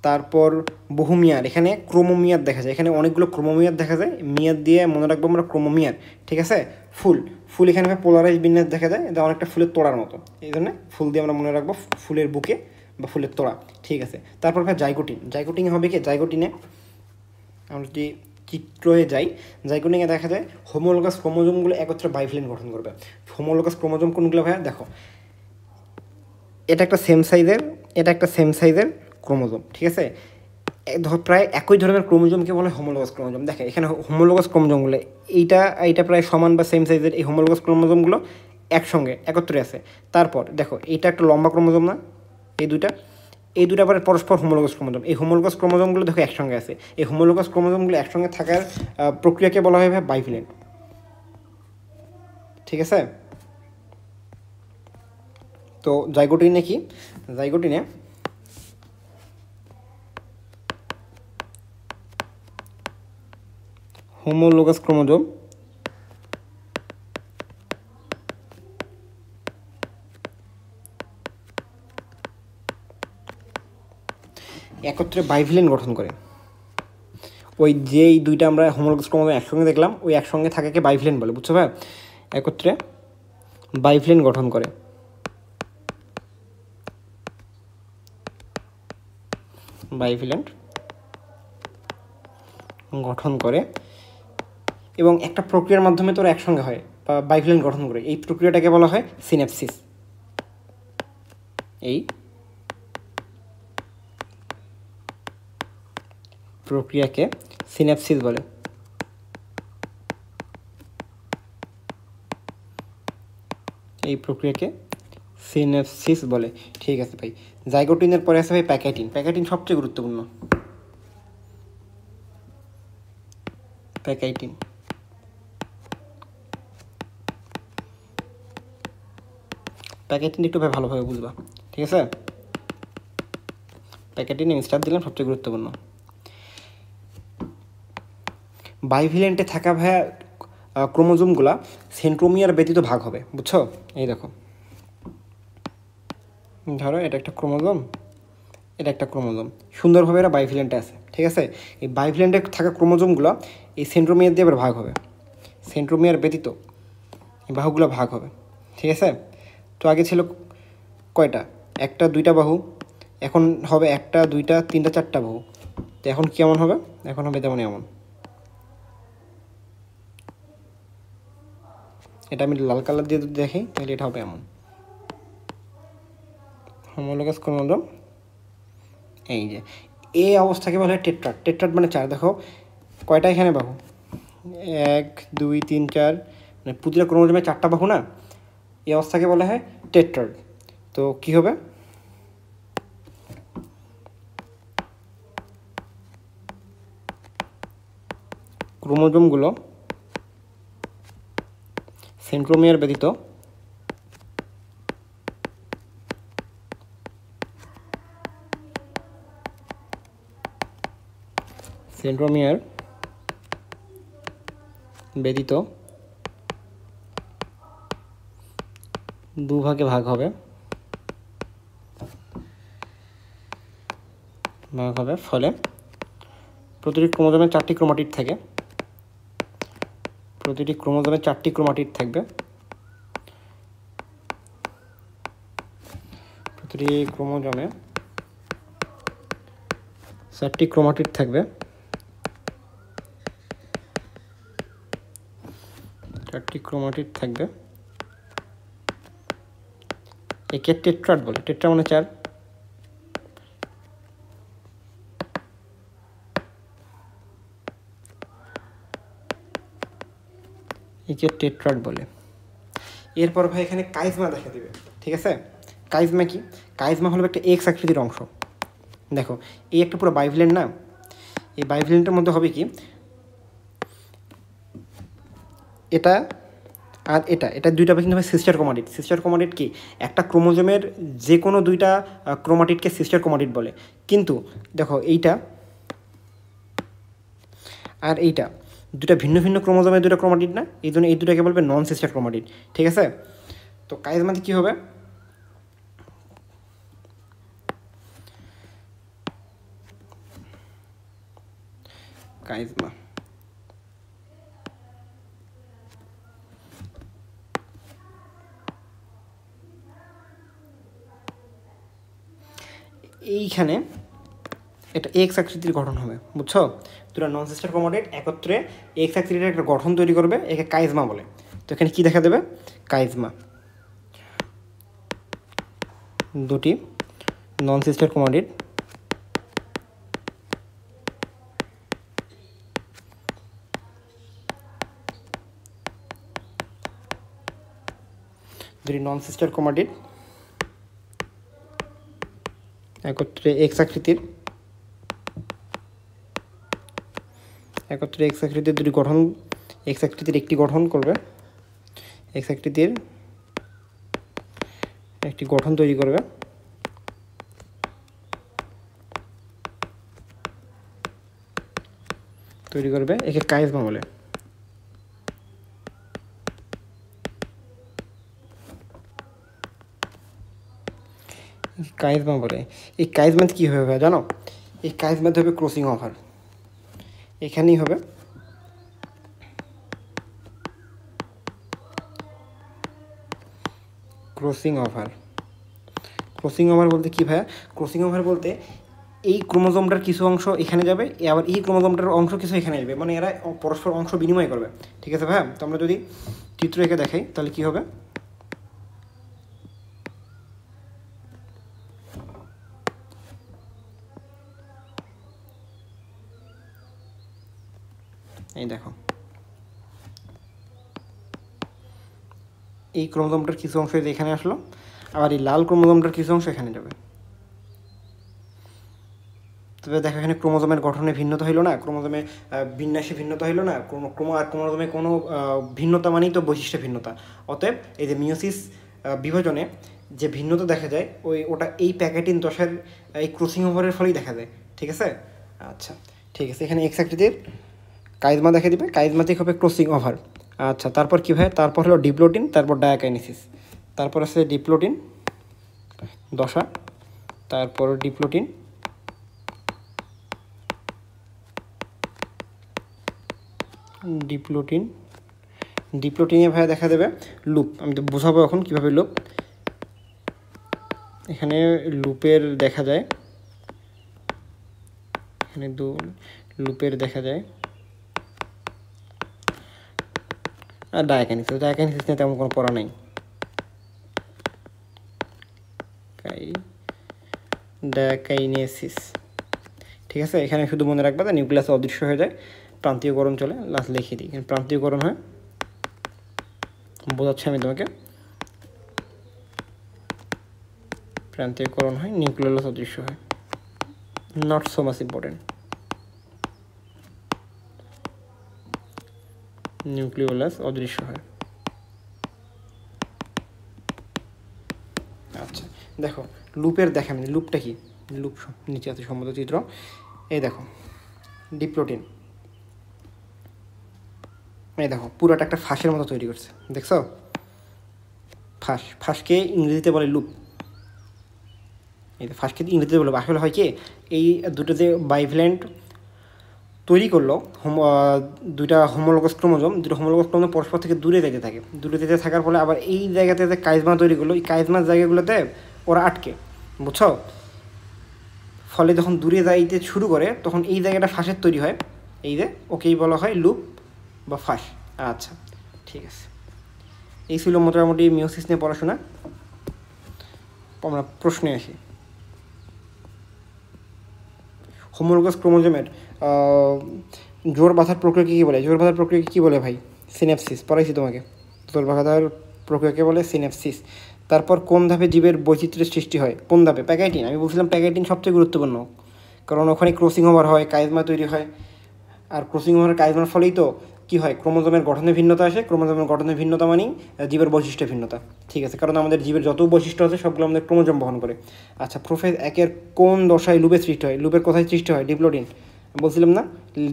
তারপর বহুমেয়াদ, এখানে ক্রোমোমিয়াদ দেখা যায়, এখানে অনেকগুলো ক্রোমোমিয়াদ দেখা যায়, মিয়াদ দিয়ে মনে রাখবো আমরা ক্রোমোমিয়াদ, ঠিক আছে। ফুল, ফুল এখানে পোলারাইজ বিন্যাস দেখা যায়, এটা অনেকটা ফুলের তোড়ার মতো, এই জন্য ফুল দিয়ে আমরা মনে রাখবো ফুলের বুকে বা ফুলের তোড়া, ঠিক আছে। তারপর ভাই জাইগোটিন, জাইগোটিন হবে কি, জাইগোটিনে আমরা যদি চিত্রে যাই, জাইগোটিনে দেখা যায় হোমোলোগাস ক্রোমোজোমগুলো একত্রে বাইফিলেন্ট গঠন করবে। হোমোলোগাস ক্রোমোজোম কোনগুলো ভাইয়া, দেখো এটা একটা সেম সাইজের, এটা একটা সেম সাইজের ক্রোমোজোম, ঠিক আছে। প্রায় একই ধরনের ক্রোমোজোমকে বলে হোমোলোগাস ক্রোমোজোম। দেখে এখানে হোমোলোগাস ক্রোমোজোমগুলো এইটা প্রায় সমান বা সেম সাইজের, এই হোমোলোগাস ক্রোমোজোমগুলো একসঙ্গে একত্রে আছে। তারপর দেখো এইটা একটা লম্বা ক্রোমোজোম না, এই দুটা আবার পরস্পর হোমোলোগাস ক্রোমোজোম, এই হোমোলোগাস ক্রোমোজোমগুলো দেখো একসঙ্গে আছে। এই হোমোলোগাস ক্রোমোজোমগুলো একসঙ্গে থাকার প্রক্রিয়াকে বলা হয় বাইফিলেন্ট, ঠিক আছে। তো জাইগোটিনে কি, জাইগোটিনে হোমোলোগাস ক্রোমোজোম একত্রে বাইফিলেন্ট গঠন করে। ওই যেই দুইটা আমরা হোমোলোগাস ক্রোমোজোম একসঙ্গে দেখলাম, ওই একসঙ্গে থাকাকে বাইফিলেন্ট বলে, বুঝছো ভাই। একত্রে বাইফিলেন্ট গঠন করে, বাইফিলেন্ট গঠন করে, এবং একটা প্রক্রিয়ার মাধ্যমে তোরা একসঙ্গে হয় বা বাইফিলেন্ট গঠন করে। এই প্রক্রিয়াটাকে বলা হয় সিনেপসিস। এই প্রক্রিয়াকে সিনেপসিস বলে। এই প্রক্রিয়াকে সিনেপসিস বলে, ঠিক আছে ভাই। জাইগোটিনের পরে আছে ভাই প্যাকেটিন। প্যাকেটিন সবচেয়ে গুরুত্বপূর্ণ। প্যাকেটিন প্যাকেটিন একটু ভাই ভালোভাবে বুঝবা, ঠিক আছে। প্যাকেটিন স্টার দিলাম, সবচেয়ে গুরুত্বপূর্ণ। বাইফিলেন্টে থাকা ভাইয়া ক্রোমোজোমগুলা সেন্ট্রোমিয়ার ব্যতীত ভাগ হবে, বুঝছো। এই দেখো, ধরো এটা একটা ক্রোমোজোম, এটা একটা ক্রোমোজোম, সুন্দরভাবে এরা বাইফিলেন্টে আছে, ঠিক আছে। এই বাইফিলেন্টে থাকা ক্রোমোজোমগুলো এই সেন্ট্রোমিয়ার দিয়ে এবার ভাগ হবে, সেন্ট্রোমিয়ার ব্যতীত এই বাহুগুলো ভাগ হবে, ঠিক আছে। তো আগে ছিল কয়টা, একটা দুইটা বাহু, এখন হবে একটা দুইটা তিনটা চারটা বাহু। তো এখন কেমন হবে, এখন হবে তেমন এমন। এটা আমি লাল কালার দিয়ে যদি দেখি তাহলে এটা হবে এমন, হোমোলোগাস ক্রোমোজোম। এই যে এই অবস্থাকে বলা হয় টেট্রাড। টেট্রাড মানে চার। দেখো কয়টা এখানে বাহু, 1 2 3 4, মানে প্রতিটা ক্রোমোজোমে চারটা বাহু না, এই অবস্থাকে বলা হয় টেট্রাড। তো কী হবে, ক্রোমোজোমগুলো সেন্ট্রোমিয়ার ব্যতীত সেন্ট্রোমিয়ার ব্যতীত দুভাগে ভাগ হবে, ফলে প্রতিটি ক্রোমোজোমে চারটি ক্রোমাটিড থাকে, প্রতিটি ক্রোমোজোমে চারটি ক্রোমাটিড থাকবে, প্রতিটি ক্রোমোজোমে চারটি ক্রোমাটিড থাকবে, চারটি ক্রোমাটিড থাকবে। একে টেট্রাড বলে। টেট্রা মানে চার। একে টেট্রাড বলে। এরপর ভাই এখানে কাইজমা দেখা দিবে, ঠিক আছে। কাইজমা কি, কাইজমা হলো একটা এক্স আকৃতির অংশ। দেখো এই একটা পুরো বাইফিলেন্ট না, এই বাইফিলেন্টের মধ্যে হবে কি, এটা আর এটা দুইটা কিন্তু হবে সিস্টার ক্রোমাটিড। সিস্টার ক্রোমাটিড কি, একটা ক্রোমোজোমের যে কোনো দুইটা ক্রোমাটিডকে সিস্টার ক্রোমাটিড বলে। কিন্তু দেখো এইটা আর এইটা দুটা ভিন্ন ভিন্ন ক্রোমোজোমের দুটো ক্রোমাটিড না, এই জন্য এই দুটাকে বলবে নন সিস্টার ক্রোমাটিড, ঠিক আছে। তো কাইজমাতে কী হবে, কাইজমা। এইখানে এটা এক্স আকৃতির গঠন হবে, বুঝছো? দুটো নন সিস্টার ক্রোমাটিড একত্রে এক্স আকৃতির একটা গঠন তৈরি করবে, একে কাইজমা বলে। তো এখানে কি দেখা দেবে? কাইজমা। দুটি নন সিস্টার ক্রোমাটিড একত্রে এক্স আকৃতির দুটি গঠন, এক্স আকৃতির একটি গঠন করবে, এক্স আকৃতির একটি গঠন তৈরি করবে, একে কাইজমা বলে। কাইজমা বলে। এই কাইজমাতে কী হবে জানো? এই কাইজমাতে হবে ক্রসিং ওভার, এখানেই হবে ক্রসিং ওভার। ক্রসিং ওভার বলতে কী ভাইয়া? ক্রসিং ওভার বলতে এই ক্রোমোজোমটার কিছু অংশ এখানে যাবে, আবার এই ক্রোমোজোমটার অংশ কিছু এখানে যাবে, মানে এরা পরস্পর অংশ বিনিময় করবে। ঠিক আছে ভাইয়া? তো আমরা যদি চিত্র এঁকে দেখাই তাহলে কী হবে? এই দেখো, এই ক্রোমোজোমটার কিছু অংশ এখানে আসলো, আবার এই লাল ক্রোমোজোমটার কিছু অংশ এখানে যাবে। তবে দেখো এখানে ক্রোমোজোমের গঠনে ভিন্নতা হইল না, ক্রোমোজোমে বিন্যাসে ভিন্নতা হইল না, ক্রোমোজোমে কোনো ভিন্নতা মানেই তো বৈশিষ্ট্য ভিন্নতা। অতএব এই যে মিওসিস বিভাজনে যে ভিন্নতা দেখা যায় ওটা এই প্যাকেটিন দশার এই ক্রসিং ওভারের ফলেই দেখা যায়। ঠিক আছে? আচ্ছা ঠিক আছে, এখানে এক্স আকৃতির কাইজমা দেখা দিবে, কাইজমাতেই হবে ক্রসিং ওভার। আচ্ছা তারপর কী হয়? তারপর হলো ডিপ্লোটিন, তারপর ডায়াকাইনেসিস, তারপর আছে ডিপ্লোটিন দশা, তারপর ডিপ্লোটিন, ডিপ্লোটিনে ভাইয়া দেখা দেবে লুপ। আমি তো বোঝাবো এখন কীভাবে লুপ। এখানে লুপের দেখা যায়, এখানে লুপের দেখা যায়। আর ডায়াকাইনেসিস নিয়ে তেমন কোনো পড়া নেই। ডায়াকাইনেসিস, ঠিক আছে? এখানে শুধু মনে রাখবে যে নিউক্লিয়াস অদৃশ্য হয়ে যায়, প্রান্তীয়করণ চলে, লাস্ট লিখে দিই। এখানে প্রান্তীয়করণ হয়, বোঝাচ্ছি আমি তোমাকে। প্রান্তীয়করণ হয়, নিউক্লিয়াস অদৃশ্য হয়, not so much important. Nucleolus অদৃশ্য হয়। আচ্ছা দেখো লুপের দেখা নেই, লুপটা কি? লুপ নিচে আছে সম্মত চিত্র, এই দেখো ডিপ্লোটিন, এই দেখো পুরোটা একটা ফাঁসের মতো তৈরি করছে, দেখছো? ফাঁসকে ইংরেজিতে বলে লুপ। এই ফাঁসকে ইংরেজিতে বলে, আসলে হয় কি এই দুটো যে বাইভ্যালেন্ট তৈরি করলো, দুটো হোমোলোগাস ক্রোমোজোম পরস্পর থেকে দূরে যেতে থাকে, থাকার ফলে আবার এই জায়গাতে যে কাইজমা তৈরি করলো, এই কাইজমার জায়গাগুলোতে ওরা আটকে, বুঝছো? ফলে যখন দূরে যাইতে শুরু করে তখন এই জায়গাটা ফাঁসের তৈরি হয়, এই যে ওকেই বলা হয় লুপ বা ফাঁস। আচ্ছা ঠিক আছে, এই ছিল মোটামুটি মিওসিস নিয়ে পড়াশোনা। আমরা প্রশ্নে আসি। হোমোলোগাস ক্রোমোজোমের জোর বাঁধার প্রক্রিয়াকে কী বলে? জোর বাঁধার প্রক্রিয়াকে কী বলে ভাই? সিনেপসিস, পড়াইছি তোমাকে। জোর বাঁধার প্রক্রিয়াকে বলে সিনেপসিস। তারপর কোন ধাপে জীবের বৈচিত্র্যের সৃষ্টি হয়? কোন ধাপে? প্যাকেটিন। আমি বলছিলাম প্যাকেটিন সবচেয়ে গুরুত্বপূর্ণ, কারণ ওখানে ক্রসিং ওভার হয়, কাইজমা তৈরি হয়, আর ক্রসিং ওভার কাইজমার ফলেই তো কী হয়? ক্রোমোজোমের গঠনে ভিন্নতা আসে। ক্রোমোজোমের গঠনে ভিন্নতা মানেই জীবের বৈশিষ্ট্য ভিন্নতা। ঠিক আছে, কারণ আমাদের জীবের যত বৈশিষ্ট্য আছে সবগুলো আমাদের ক্রোমোজোম বহন করে। আচ্ছা, প্রোফেজ একের কোন দশায় লুপের সৃষ্টি হয়? লুপের কোথায় সৃষ্টি হয়? ডিপ্লোটিন। বলছিলাম না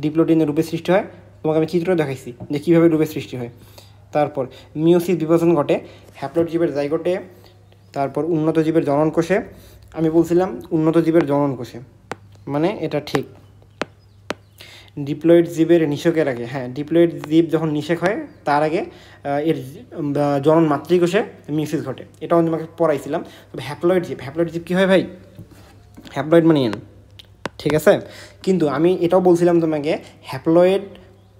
ডিপ্লোটিনের লুপের সৃষ্টি হয়? তোমাকে আমি চিত্র দেখাইছি যে কীভাবে লুপের সৃষ্টি হয়। তারপর মিওসিস বিভাজন ঘটে হ্যাপ্লয়েড জীবের জাইগোটে, তারপর উন্নত জীবের জনন কোষে। আমি বলছিলাম উন্নত জীবের জনন কোষে, মানে এটা ঠিক। ডিপ্লয়েড জীবের নিষেকের আগে, হ্যাঁ ডিপ্লয়েড জীব যখন নিষেক হয় তার আগে এর জনন মাতৃকোষে মিউসিস ঘটে, এটাও আমি তোমাকে পড়াইছিলাম। তবে হ্যাপ্লয়েড জীব কী হয় ভাই, হ্যাপ্লয়েড মানে এন, ঠিক আছে। কিন্তু আমি এটাও বলছিলাম তোমাকে হ্যাপ্লয়েড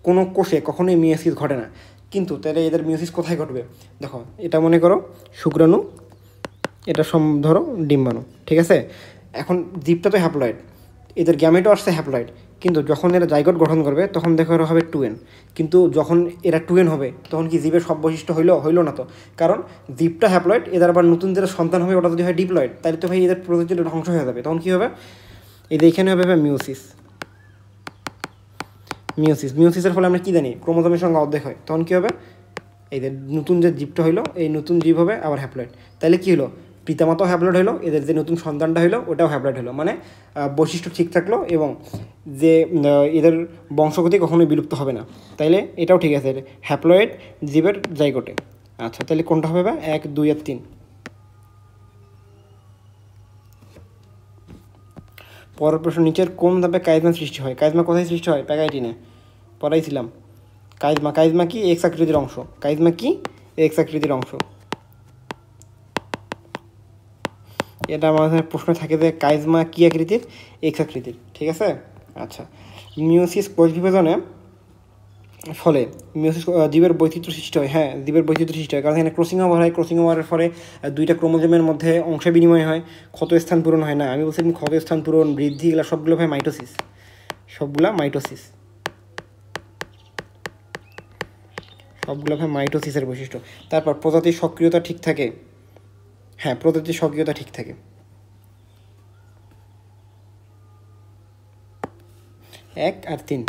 কোনো কোষে কখনোই মিওসিস ঘটে না, কিন্তু তাহলে এদের মিওসিস কোথায় ঘটবে? দেখো এটা মনে করো শুক্রাণু, এটা ধরো ডিম্বাণু, ঠিক আছে। এখন জীবটা তো হ্যাপ্লয়েড, এদের গ্যামেটও আসছে হ্যাপ্লয়েড, কিন্তু যখন এরা জাইগোট গঠন করবে তখন দেখো এরা হবে 2n। কিন্তু যখন এরা 2n হবে তখন কি জীবের সব বৈশিষ্ট্য হইলো না তো, কারণ জীবটা হ্যাপ্লয়েড, এদের আবার নতুন যেটা সন্তান হবে ওটা যদি হয় ডিপ্লয়েড, তাহলে তো ভাই এদের প্রজাতিটা ধ্বংস হয়ে যাবে। তখন কী হবে, এদের এখানে হবে মিওসিসের ফলে আমরা কী জানি, ক্রোমোজোমের সঙ্গে অর্ধেক হয়। তখন কী হবে, এদের নতুন যে জীবটা হইলো এই নতুন জীব হবে আবার হ্যাপ্লয়েড। তাহলে কী হলো, পিতামাতাও হ্যাপ্লয়েড হলো, এদের যে নতুন সন্তানটা হলো ওটাও হ্যাপ্লয়েড হলো, মানে বৈশিষ্ট্য ঠিক থাকলো এবং যে এদের বংশগতি কখনোই বিলুপ্ত হবে না। তাইলে এটাও ঠিক আছে, হ্যাপ্লয়েড জীবের জাইগোটে। আচ্ছা তাহলে কোনটা হবে বা 1, 2 আর 3। পরের প্রশ্ন, নিচের কোন ধাপে কাইজমা সৃষ্টি হয়? কাইজমা কোথায় সৃষ্টি হয়? প্যাগাইটিনে পড়াইছিলাম। কাইজমা কি? এক্স আকৃতির অংশ। কাইজমা কি? এক্স আকৃতির অংশ। এটা আমাদের প্রশ্ন থাকে যে কাইজমা কি আকৃতির? এক্স আকৃতির, ঠিক আছে। আচ্ছা, মিওসিস কোষ বিভাজনে ফলে মিওসিস জীবের বৈচিত্র্য সৃষ্টি হয়। হ্যাঁ, জীবের বৈচিত্র্য সৃষ্টি হয়, কারণ এখানে ক্রসিং ওভার হয়। ক্রসিং ওভারের ফলে দুইটা ক্রোমোজোমের মধ্যে অংশ বিনিময় হয়, ক্ষত স্থান পূরণ হয় না। আমি বলছিলাম ক্ষত স্থান পূরণ, বৃদ্ধি, এগুলো সবগুলো হয় মাইটোসিস, সবগুলো হয় মাইটোসিসের বৈশিষ্ট্য। তারপর প্রজাতির সক্রিয়তা ঠিক থাকে। হ্যাঁ, প্রজাতির সক্রিয়তা ঠিক থাকে। 1 আর 3।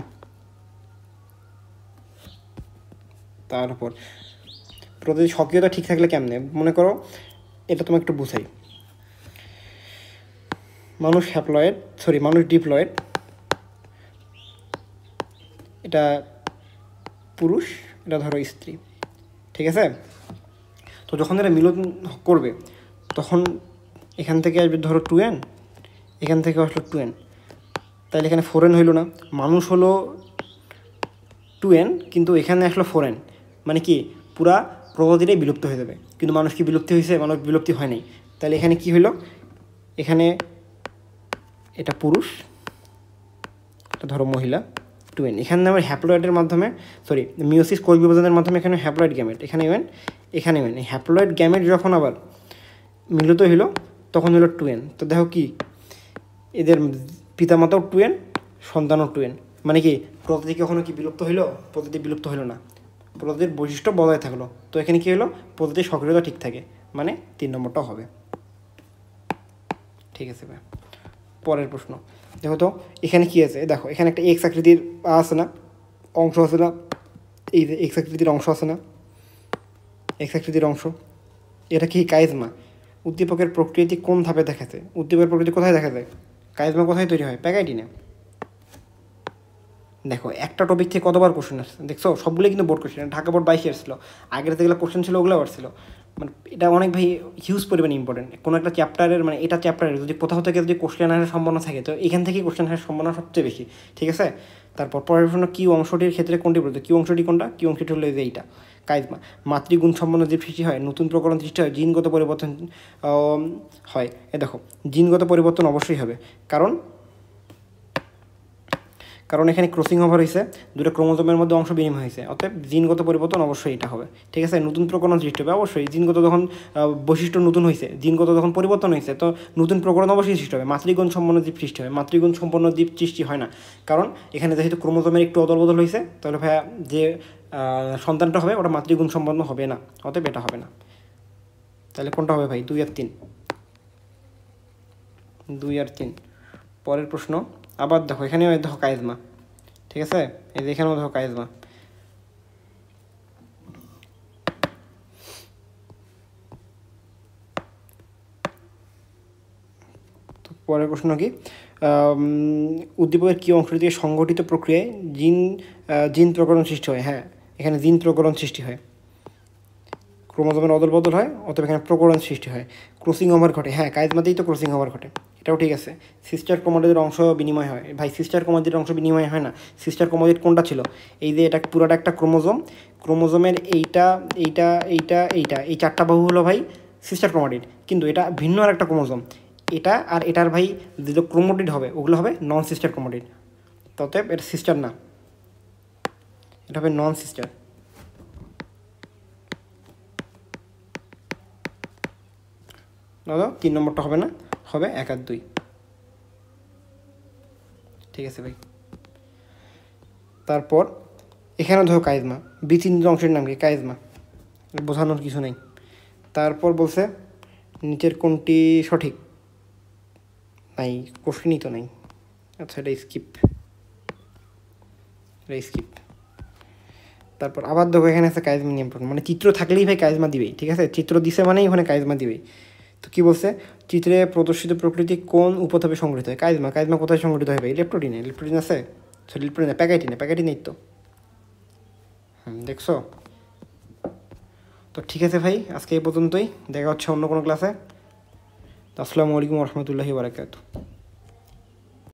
তারপর প্রজাতির সক্রিয়তা ঠিক থাকলে কেমনে, মনে করো এটা তোমাকে একটু বুঝাই। মানুষ ডিপ্লয়েড, এটা পুরুষ, এটা ধরো স্ত্রী, ঠিক আছে। তো যখন এরা মিলন করবে তখন এখান থেকে আসবে ধরো 2n, এখান থেকে আসলো 2n, তাহলে এখানে 4n হইল না। মানুষ হলো 2n, কিন্তু এখানে আসলো 4n, মানে কি পুরা প্রজাতিটাই বিলুপ্ত হয়ে যাবে। কিন্তু মানুষ কি বিলুপ্তি হয়েছে? মানুষ বিলুপ্তি হয় নাই। তাহলে এখানে কি হইলো, এখানে এটা পুরুষ, এটা ধরো মহিলা, 2n। এখানে আমার হ্যাপ্লয়েডের মাধ্যমে মিওসিস কোষ বিভাজনের মাধ্যমে এখানে হ্যাপ্লয়েড গ্যামেট, এখানে এই হ্যাপ্লয়েড গ্যামেট যখন আবার মিলিত হইল তখন হলো 2n। তো দেখো কি এদের পিতামাতাও 2n, সন্তানও 2n, মানে কি প্রজাতি কখনো কি বিলুপ্ত হইলো? প্রজাতি বিলুপ্ত হইলো না, প্রজাতির বৈশিষ্ট্য বজায় থাকলো। তো এখানে কী হলো, প্রজাতির সক্রিয়তা ঠিক থাকে, মানে 3 নম্বরটাও হবে, ঠিক আছে ভাই। পরের প্রশ্ন দেখো তো, এখানে কি আছে? দেখো এখানে একটা এক্স আকৃতির আছে না, অংশ আছে না, এই যে এক্স আকৃতির অংশ আছে না, এক্স আকৃতির অংশ, এটা কি কাইজমা? উদ্দীপকের প্রকৃতি কোন ধাপে দেখাচ্ছে? উদ্দীপকের প্রকৃতি কোথায় দেখা যায়? কাইজমা কোথায় তৈরি হয়? প্যাগাইটিনে। দেখো একটা টপিক থেকে কতবার কোশ্চেন আসছে দেখছো, সবগুলোই কিন্তু বোর্ড কোশ্চেন। ঢাকা বোর্ড 22 আসছিল, আগের যেগুলো কোশ্চেন ছিল ওগুলো আসছিল। মানে এটা অনেক ভাই হিউজ পরিমাণে ইম্পর্টেন্ট। কোনো একটা চ্যাপ্টারের, মানে এটা চ্যাপ্টারের যদি কোথাও থেকে যদি কোশ্চেন আসার সম্ভাবনা থাকে তো এখান থেকেই কোশ্চেন আসার সম্ভাবনা সবচেয়ে বেশি, ঠিক আছে। তারপর পরের প্রশ্ন, কিউ অংশটির ক্ষেত্রে কোনটি বলতে? কিউ অংশটি কোনটা? কিউ অংশটি হলো যে এইটা, কাইজমা। মাতৃগুণ সম্পন্ন জীব সৃষ্টি হয়, নতুন প্রকরণ সৃষ্টি হয়, জিনগত পরিবর্তন হয়। দেখো জিনগত পরিবর্তন অবশ্যই হবে, কারণ এখানে ক্রসিং ওভার হয়েছে, দুটো ক্রোমোজোমের মধ্যে অংশ বিনিময় হয়েছে, অর্থাৎ জিনগত পরিবর্তন অবশ্যই এটা হবে, ঠিক আছে। নতুন প্রকরণ সৃষ্টি হবে অবশ্যই, জিনগত যখন বৈশিষ্ট্য নতুন হয়েছে, জিনগত যখন পরিবর্তন হয়েছে তো নতুন প্রকরণ অবশ্যই সৃষ্টি হবে। মাতৃগুণ সম্পন্ন জীব সৃষ্টি হয়, মাতৃগুণ সম্পন্ন জীব সৃষ্টি হয় না, কারণ এখানে যেহেতু ক্রোমোজোমের একটু অদল বদল হয়েছে, তাহলে ভাইয়া যে সন্তানটা হবে ওটা মাতৃগুণ সম্পন্ন হবে না, অতএব এটা হবে না। তাহলে কোনটা হবে ভাই? 2 আর 3, 2 আর 3। পরের প্রশ্ন আবার দেখো, এখানেও দেখো কাইজমা, ঠিক আছে, এই যে এখানেও দেখো কাইজমা। তো পরের প্রশ্ন কি, উদ্দীপকের কী অংশটি থেকে সংগঠিত প্রক্রিয়ায় জিন প্রকরণ সৃষ্টি হয়? হ্যাঁ, এখানে জিন প্রকরণ সৃষ্টি হয়। ক্রোমোজোমের অদল বদল হয়, অতএব এখানে প্রকরণ সৃষ্টি হয়, ক্রসিং ওভার ঘটে। হ্যাঁ, কাইজমাতেই তো ক্রসিং ওভার ঘটে, এটাও ঠিক আছে। সিস্টার ক্রোমাটিডের অংশ বিনিময় হয়। ভাই সিস্টার ক্রোমাটিডের অংশ বিনিময় হয় না। সিস্টার ক্রোমাটিড কোনটা ছিল? এই যে এটা পুরোটা একটা ক্রোমোজোম, ক্রোমোজোমের এইটা এইটা এইটা এইটা এই চারটা বাহু হলো ভাই সিস্টার ক্রোমাটিড, কিন্তু এটা ভিন্ন আর একটা ক্রোমোজোম, এটা আর এটার ভাই যেগুলো ক্রোমাটিড হবে ওগুলো হবে নন সিস্টার ক্রোমাটিড, অতএব এটা সিস্টার না, এটা হবে নন সিস্টার। দাদা 3 নম্বরটা হবে না, হবে 1 আর 2। ঠিক আছে ভাই। তারপর এখানে ধরো কাইজমা, বিচিন্দ্র অংশের নাম কি? কাইজমা, বোঝানোর কিছু নেই। তারপর বলছে নিচের কোনটি সঠিক? নাই, কোশ্চেনই তো নেই। আচ্ছা এটা স্কিপ, এটা স্কিপ। তারপর আবার দেখো এখানে আছে কাইজমা নিয়ম, মানে চিত্র থাকলেই ভাই কাইজমা দিবেই, ঠিক আছে? চিত্র দিছে মানেই ওখানে কাইজমা দিবেই। তো কী বলছে? চিত্রে প্রদর্শিত প্রকৃতি কোন উপধাপে সংগঠিত হয়? কাইজমা। কাইজমা কোথায় সংগঠিত হয় ভাই? ইলেকট্রোডিনে। ইলেকট্রোডিন আছে? সরি ইলেকট্রোডিন, প্যাকেটিনে। প্যাকেটিনেই তো। দেখছো? তো ঠিক আছে ভাই, আজকে এই পর্যন্তই, দেখা হচ্ছে অন্য কোনো ক্লাসে। আসসালামু আলাইকুম রহমতুল্লাহি বারাকাতুহু।